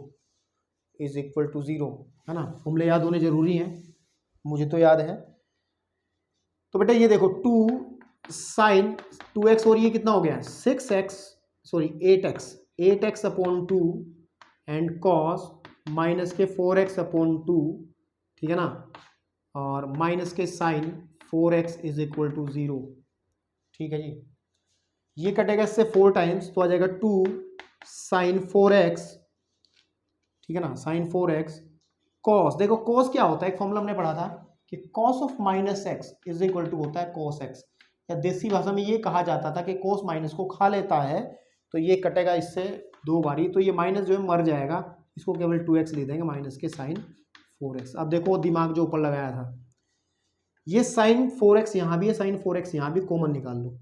is equal to 0, है ना। फॉर्मूले याद होने जरूरी हैं, मुझे तो याद है। तो बेटा ये देखो 2 साइन 2x और ये कितना हो गया 6x, sorry 8x upon 2 and cos minus के 4x अपॉन 2, ठीक है ना, और माइनस के sign 4x is equal to 0, ठीक है जी। ये कटेगा इससे 4 टाइम्स, तो आ जाएगा 2 साइन 4x, ठीक है ना, साइन 4x कॉस, देखो कॉस क्या होता है, एक फॉर्मूला हमने पढ़ा था कि cos of minus x is equal to होता है कॉस एक्स, या देसी भाषा में ये कहा जाता था कि कॉस माइनस को खा लेता है, तो ये कटेगा इससे 2 बारी, तो ये माइनस जो है मर जाएगा, इसको केवल 2x ले देंगे माइनस के साइन 4x। अब देखो दिमाग जो ऊपर लगाया था, ये साइन 4x यहाँ भी है, साइन 4x यहाँ भी, कॉमन निकाल लो।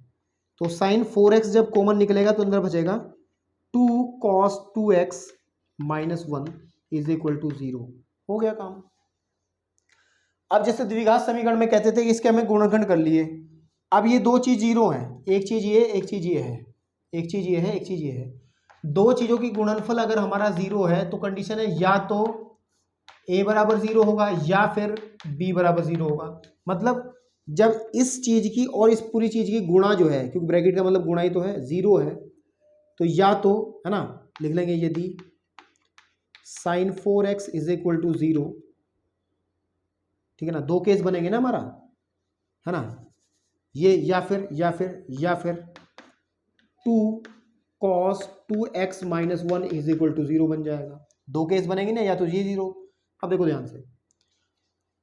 तो साइन 4x जब कॉमन निकलेगा तो अंदर बचेगा 2 cos 2x minus 1 is equal to 0, हो गया काम। अब जैसे द्विघात समीकरण में कहते थे कि इसके हमें गुणनखंड कर लिए। अब ये दो चीज जीरो हैं, एक चीज ये, एक चीज ये है, एक चीज ये है, एक चीज ये है। दो चीजों की गुणनफल अगर हमारा जीरो है तो कंडीशन है या तो a बराबर 0 होगा या फिर b बराबर 0 होगा। मतलब जब इस चीज की और इस पूरी चीज की गुणा जो है, क्योंकि ब्रैकेट का मतलब गुणा ही तो है, 0 है, तो या तो, है ना, लिख लेंगे यदि sign 4x is equal to 0, ठीक है ना, दो केस बनेंगे ना हमारा, है ना, ये या फिर 2 cos 2x minus 1 is equal to 0 बन जाएगा। दो केस बनेंगे ना, या तो ये 0। अब देखो ध्यान से,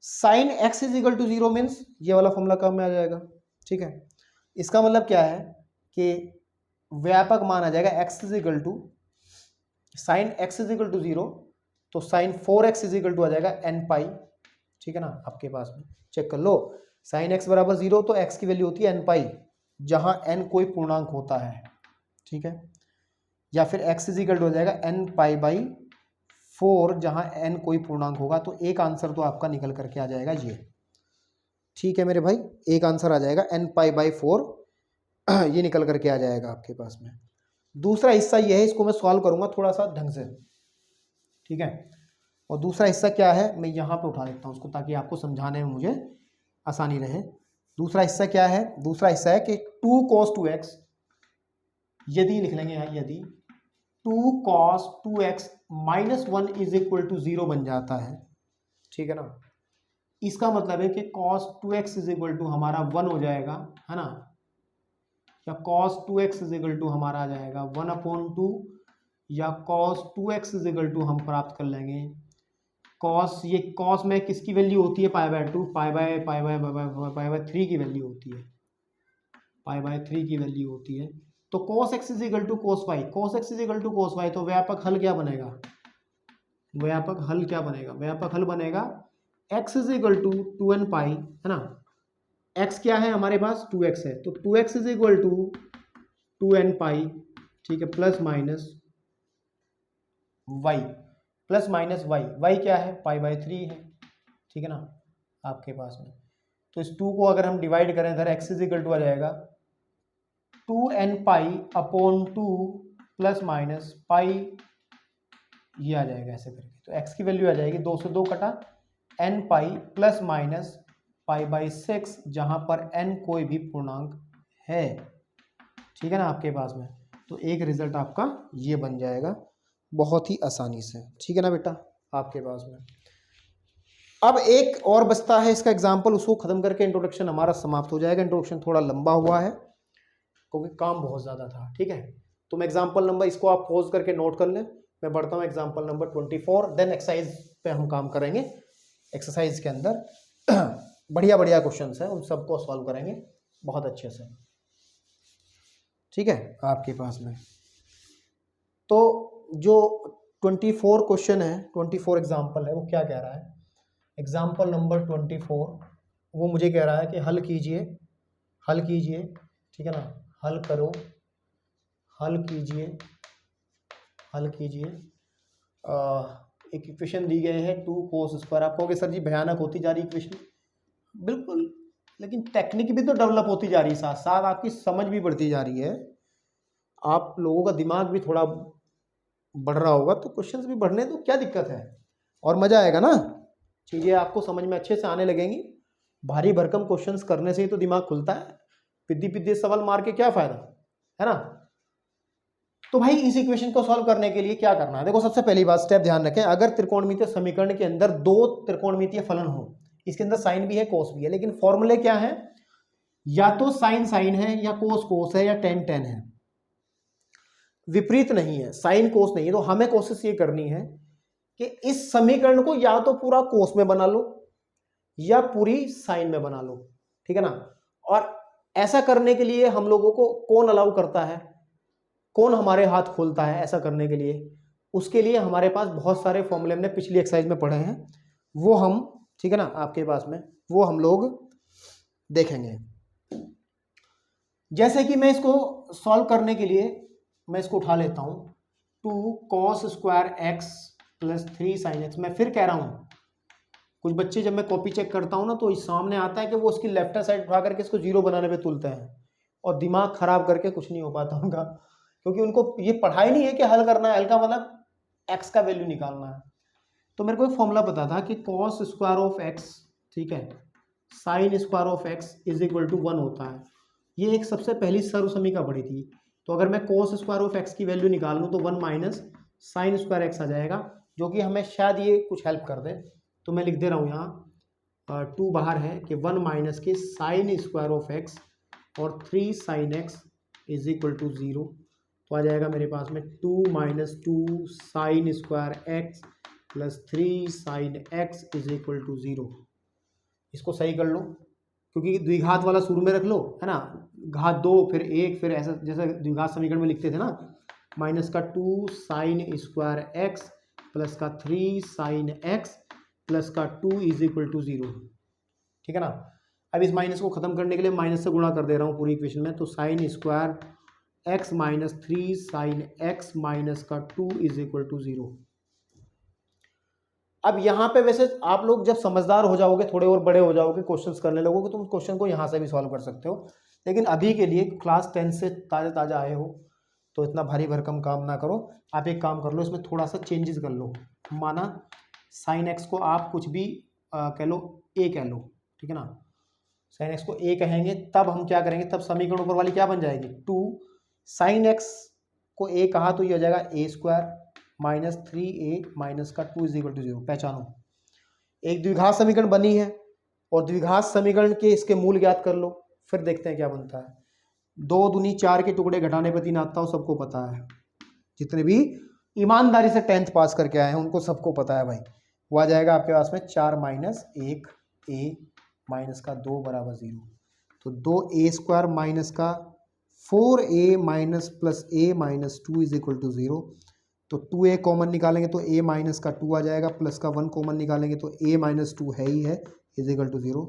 sine x is equal to 0 means ये वाला फॉर्मूला काम में आ जाएगा, ठीक है। इसका मतलब क्या है कि व्यापक मान आ जाएगा x is equal to sine x is equal to 0, तो sine 4x is equal to आ जाएगा n पाई, ठीक है ना, आपके पास में चेक कर लो। साइन x बराबर 0 तो x की वैल्यू होती है n पाई, जहां n कोई पूर्णांक होता है, ठीक है, या फिर x इज इक्वल टू हो जाएगा n पाई बाई 4, जहां n कोई पूर्णांक होगा। तो एक आंसर तो आपका निकल करके आ जाएगा ये, ठीक है मेरे भाई, एक आंसर आ जाएगा n पाई बाई 4, ये निकल करके आ जाएगा आपके पास में। दूसरा हिस्सा ये है, इसको मैं सॉल्व करूंगा थोड़ा सा ढंग से, ठीक है। और दूसरा हिस्सा क्या है, मैं यहाँ पे उठा देता हूँ उसको ताकि आपको समझाने में मुझे आसानी रहे। दूसरा हिस्सा क्या है, दूसरा हिस्सा है कि 2 cos 2x, यदि लिख लेंगे यहाँ, यदि 2 cos 2x minus 1 is equal to 0 बन जाता है, ठीक है ना। इसका मतलब है कि cos 2x is equal to हमारा 1 हो जाएगा, है ना, या cos 2x is equal to हमारा आ जाएगा 1/2, या cos 2x is equal to हम प्राप्त कर लेंगे cos, ये cos में किसकी वैल्यू होती है, पाई बाय 2, पाई बाय 3 की वैल्यू होती है, पाई बाय 3 की वैल्यू होती है। तो cos x is equal to cos y, cos x is equal to cos y, तो व्यापक हल क्या बनेगा, व्यापक हल क्या बनेगा, व्यापक हल बनेगा x is equal to 2n pi, है ना, x क्या है हमारे पास 2x है, तो 2x is equal to 2n पाई, ठीक है, plus minus y, plus minus y क्या है पाई बाई 3 है, ठीक है ना आपके पास में। तो इस 2 को अगर हम डिवाइड करें इधर x इज इक्वल टू आ जाएगा 2n pi upon 2 plus minus pi, ये आ जाएगा ऐसे करके। तो x की वैल्यू आ जाएगी 2 से 2 कटा n pi plus minus pi by 6, जहां पर n कोई भी पूर्णांक है, ठीक है ना आपके पास में। तो एक रिजल्ट आपका ये बन जाएगा बहुत ही आसानी से, ठीक है ना बेटा आपके पास में। अब एक और बचता है इसका एग्जाम्पल, उसको खत्म करके इंट्रोडक्शन हमारा समाप्त हो जाएगा। इंट्रोडक्शन थोड़ा लंबा हुआ है क्योंकि काम बहुत ज़्यादा था, ठीक है। तो मैं एग्जाम्पल नंबर, इसको आप पॉज करके नोट कर लें, मैं बढ़ता हूँ एग्जाम्पल नंबर 24, देन एक्सरसाइज पे हम काम करेंगे। एक्सरसाइज के अंदर बढ़िया बढ़िया क्वेश्चंस हैं, उन सबको सॉल्व करेंगे बहुत अच्छे से, ठीक है आपके पास में। तो जो 24 क्वेश्चन है, 24 एग्जाम्पल है, वो क्या कह रहा है, एग्जाम्पल नंबर 24 वो मुझे कह रहा है कि हल कीजिए, हल कीजिए, ठीक है ना, हल करो, हल कीजिए, हल कीजिए। एक इक्वेशन दी गई है 2 cos स्क्वायर। आप कहोगे सर जी भयानक होती जा रही इक्वेशन, बिल्कुल, लेकिन टेक्निक भी तो डेवलप होती जा रही है, साथ साथ आपकी समझ भी बढ़ती जा रही है, आप लोगों का दिमाग भी थोड़ा बढ़ रहा होगा, तो क्वेश्चंस भी बढ़ने तो क्या दिक्कत है, और मजा आएगा ना, चीजें आपको समझ में अच्छे से आने लगेंगी। भारी भरकम क्वेश्चंस करने से ही तो दिमाग खुलता है, पिद्दी पिद्दी सवाल मार के क्या फायदा, है ना। तो भाई इस इक्वेशन को सॉल्व करने के लिए क्या करना है, देखो सबसे पहली बात, स्टेप ध्यान रखें, अगर त्रिकोणमितीय समीकरण के अंदर 2 त्रिकोणमितीय फलन हो, इसके अंदर साइन भी है कोस भी है, लेकिन फॉर्मूले क्या है, या तो साइन साइन है, या कोस कोस है, या टेन टेन है, विपरीत नहीं है, साइन कोस नहीं है। तो हमें कोशिश ये करनी है कि इस समीकरण को या तो पूरा कोस में बना लो या पूरी साइन में बना लो, ठीक है ना। और ऐसा करने के लिए हम लोगों को कौन अलाउ करता है, कौन हमारे हाथ खोलता है ऐसा करने के लिए, उसके लिए हमारे पास बहुत सारे फॉर्मूले हमने पिछली एक्सरसाइज में पढ़े हैं, वो हम, ठीक है ना आपके पास में, वो हम लोग देखेंगे। जैसे कि मैं इसको सॉल्व करने के लिए मैं इसको उठा लेता हूं 2 cos square x plus 3 sine x. मैं फिर कह रहा हूं, कुछ बच्चे जब मैं कॉपी चेक करता हूं ना, तो इस सामने आता है कि वो उसकी लेफ्ट साइड उठा करके इसको जीरो बनाने पे तुलते हैं, और दिमाग खराब करके कुछ नहीं हो पाता उनका, क्योंकि उनको ये पढ़ाई नहीं है कि हल करना है, हल का मतलब एक्स का वैल्यू निकालना है। तो मेरे को एक फॉर्मूला पता था कि cos स्क्वायर ऑफ एक्स, ठीक है, sine square of x is equal to 1 होता है। ये एक सबसे पहली सर्व समीका पढ़ी थी। तो अगर मैं cos स्क्वायर ऑफ एक्स की वैल्यू निकाल लूँ तो 1 माइनस साइन स्क्वायर एक्स आ जाएगा, जो कि हमें शायद ये कुछ हेल्प कर दे। तो मैं लिख दे रहा हूँ यहाँ 2 बाहर है कि 1 माइनस के साइन स्क्वायर ऑफ एक्स और 3 sine x is equal to 0। तो आ जाएगा मेरे पास में 2 minus 2 sine square x plus 3 sine x is equal to 0। इसको सही कर लो, क्योंकि द्विघात वाला शुरू में रख लो, है ना, घात 2 फिर 1 फिर ऐसा, जैसे द्विघात समीकरण में लिखते थे ना, माइनस का 2 साइन स्क्वायर एक्स प्लस का 3 साइन एक्स प्लस का 2 इज इक्वल टू 0, ठीक है ना। अब इस माइनस को खत्म करने के लिए माइनस से गुणा कर दे रहा हूँ पूरी इक्वेशन में, तो sign square x minus 3 sine x minus का 2 इज इक्वल टू 0। अब यहाँ पे वैसे आप लोग जब समझदार हो जाओगे, थोड़े और बड़े हो जाओगे, क्वेश्चंस करने लगोगे, तो तुम क्वेश्चन को यहाँ से भी सॉल्व कर सकते हो, लेकिन अभी के लिए क्लास 10 से ताज़ा आए हो तो इतना भारी भरकम काम ना करो। आप एक काम कर लो, इसमें थोड़ा सा चेंजेस कर लो, माना साइन एक्स को आप कुछ भी कह लो, ए कह लो, ठीक है ना, साइन एक्स को ए कहेंगे, तब हम क्या करेंगे, तब समीकरण ऊपर वाली क्या बन जाएगी, 2 साइन एक्स को ए कहा तो ये हो जाएगा ए स्क्वायर माइनस 3a माइनस का 2 इज इक्वल टू 0। पहचानो, एक द्विघात समीकरण बनी है, और द्विघात समीकरण के इसके मूल ज्ञात कर लो, फिर देखते हैं क्या बनता है। 2 दूनी 4 के टुकड़े घटाने पर 3 आता हो, सबको पता है, जितने भी ईमानदारी से 10th पास करके आए हैं उनको सबको पता है भाई। वो आ जाएगा आपके पास में 4 माइनस 1 a माइनस का 2 बराबर 0। तो 2a स्क्वायर माइनस का 4a minus plus a minus 2 is equal to 0। तो 2a कॉमन निकालेंगे तो a माइनस का 2 आ जाएगा, प्लस का 1 कॉमन निकालेंगे तो a माइनस 2 है ही है, इज इक्वल टू 0,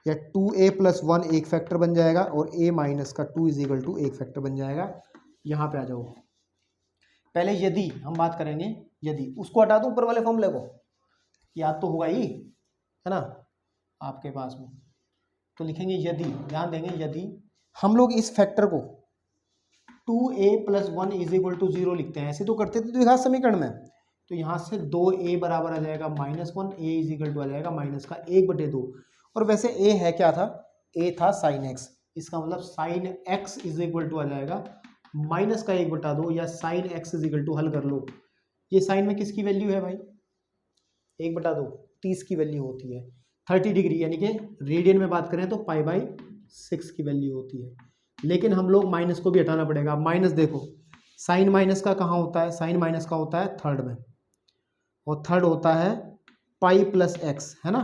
या 2a प्लस 1 एक फैक्टर बन जाएगा और a माइनस का 2 इज इक्वल टू एक फैक्टर बन जाएगा। यहाँ पे आ जाओ, पहले यदि हम बात करेंगे, यदि उसको हटा दूँ ऊपर वाले फॉर्मूले को, याद तो होगा ही है ना आपके पास में, तो लिखेंगे यदि, ध्यान देंगे, यदि हम लोग इस फैक्टर को 2a plus 1 is equal to 0 लिखते हैं, ऐसे तो करते थे द्विघात समीकरण में, तो यहाँ से 2a बराबर आ जाएगा -1, a इज इक्वल टू आ जाएगा माइनस का 1/2, और वैसे a है क्या था, a था साइन x, इसका मतलब sine x is equal to आ जाएगा माइनस का 1/2, या sine x is equal to, हल कर लो, ये साइन में किसकी वैल्यू है भाई, 1/2, 30 की वैल्यू होती है, 30 डिग्री, यानी कि रेडियन में बात करें तो π/6 की वैल्यू होती है, लेकिन हम लोग माइनस को भी हटाना पड़ेगा। माइनस देखो, साइन माइनस का कहाँ होता है, साइन माइनस का होता है थर्ड में, और थर्ड होता है पाई प्लस एक्स, है ना,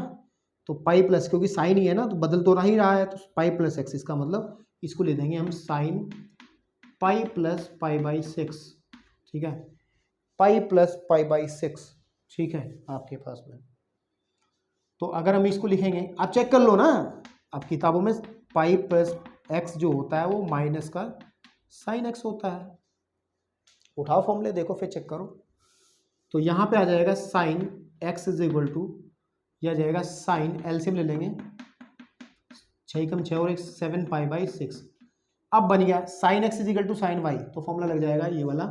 तो पाई प्लस, क्योंकि साइन ही है ना तो बदल तो नहीं रहा है, तो पाई प्लस एक्स, इसका मतलब इसको ले देंगे हम साइन पाई प्लस π/6, ठीक है, पाई प्लस π/6, ठीक है आपके पास में। तो अगर हम इसको लिखेंगे, आप चेक कर लो ना, आप किताबों में पाई प्लस एक्स जो होता है वो माइनस का साइन एक्स होता है, उठाओ फॉर्मूले देखो फिर चेक करो, तो यहाँ पे आ जाएगा sine x is equal to, यह आ जाएगा साइन, एलसीएम ले लेंगे, 6 कम 6 और 1 7 π/6, अब बन गया sine x is equal to sine y, तो फॉर्मूला लग जाएगा ये वाला,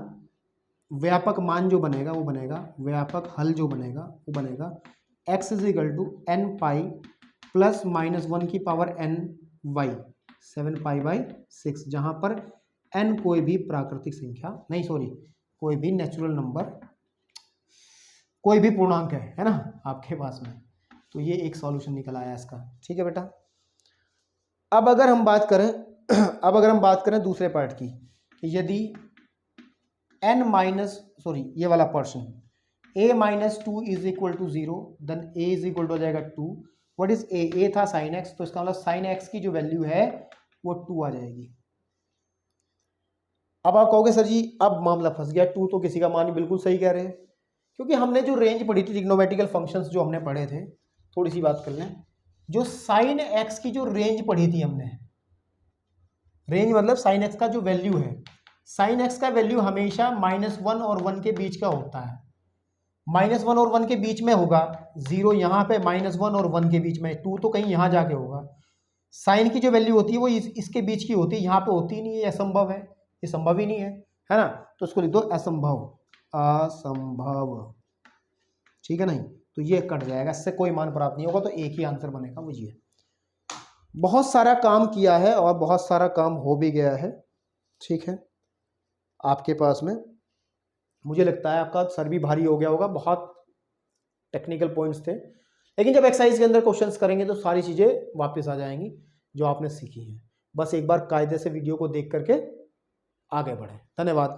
व्यापक मान जो बनेगा वो बनेगा, व्यापक हल जो बनेगा वो बनेगा x is equal to n pi plus -1 की पावर n वाई 7 π/6, जहाँ पर n कोई भी प्राकृतिक संख्या नहीं, सॉरी कोई भी नेचुरल नंबर, कोई भी पूर्णांक है ना आपके पास में, तो ये एक सॉल्यूशन निकल आया इसका, ठीक है बेटा। अब अगर हम बात करें दूसरे पार्ट की, यदि n माइनस, सॉरी ये वाला person, a minus 2 is equal to 0, then a is equal to हो जाएगा 2, व्हाट इज a था साइन x, तो इसका मतलब साइन x की जो वैल्यू है वो 2 आ जाएगी। अब आप कहोगे सर जी अब मामला फंस गया, 2 तो किसी का मान ही, बिल्कुल सही कह रहे हैं, क्योंकि हमने जो रेंज पढ़ी थी ट्रिग्नोमेट्रिकल फंक्शंस जो हमने पढ़े थे, थोड़ी सी बात कर लें, जो साइन x की जो रेंज पढ़ी थी हमने, रेंज मतलब साइन x का जो वैल्यू है, साइन x का वैल्यू हमेशा -1 और 1 के बीच का होता है, -1 और 1 के बीच में होगा, 0 यहाँ पे, -1 और 1 के बीच में, 2 तो कहीं यहाँ जाके होगा। साइन की जो वैल्यू होती है वो इसके बीच की होती है, यहाँ पे होती ही नहीं है, असंभव है, ये संभव ही नहीं है ना, तो उसको लिख दो असंभव, असंभव, ठीक है, नहीं तो ये कट जाएगा, इससे कोई मान प्राप्त नहीं होगा, तो एक ही आंसर बनेगा वो ये। बहुत सारा काम किया है और बहुत सारा काम हो भी गया है, ठीक है आपके पास में, मुझे लगता है आपका सर भी भारी हो गया होगा, बहुत टेक्निकल पॉइंट्स थे, लेकिन जब एक्सरसाइज के अंदर क्वेश्चंस करेंगे तो सारी चीज़ें वापस आ जाएंगी जो आपने सीखी हैं। बस एक बार कायदे से वीडियो को देख करके आगे बढ़ें। धन्यवाद।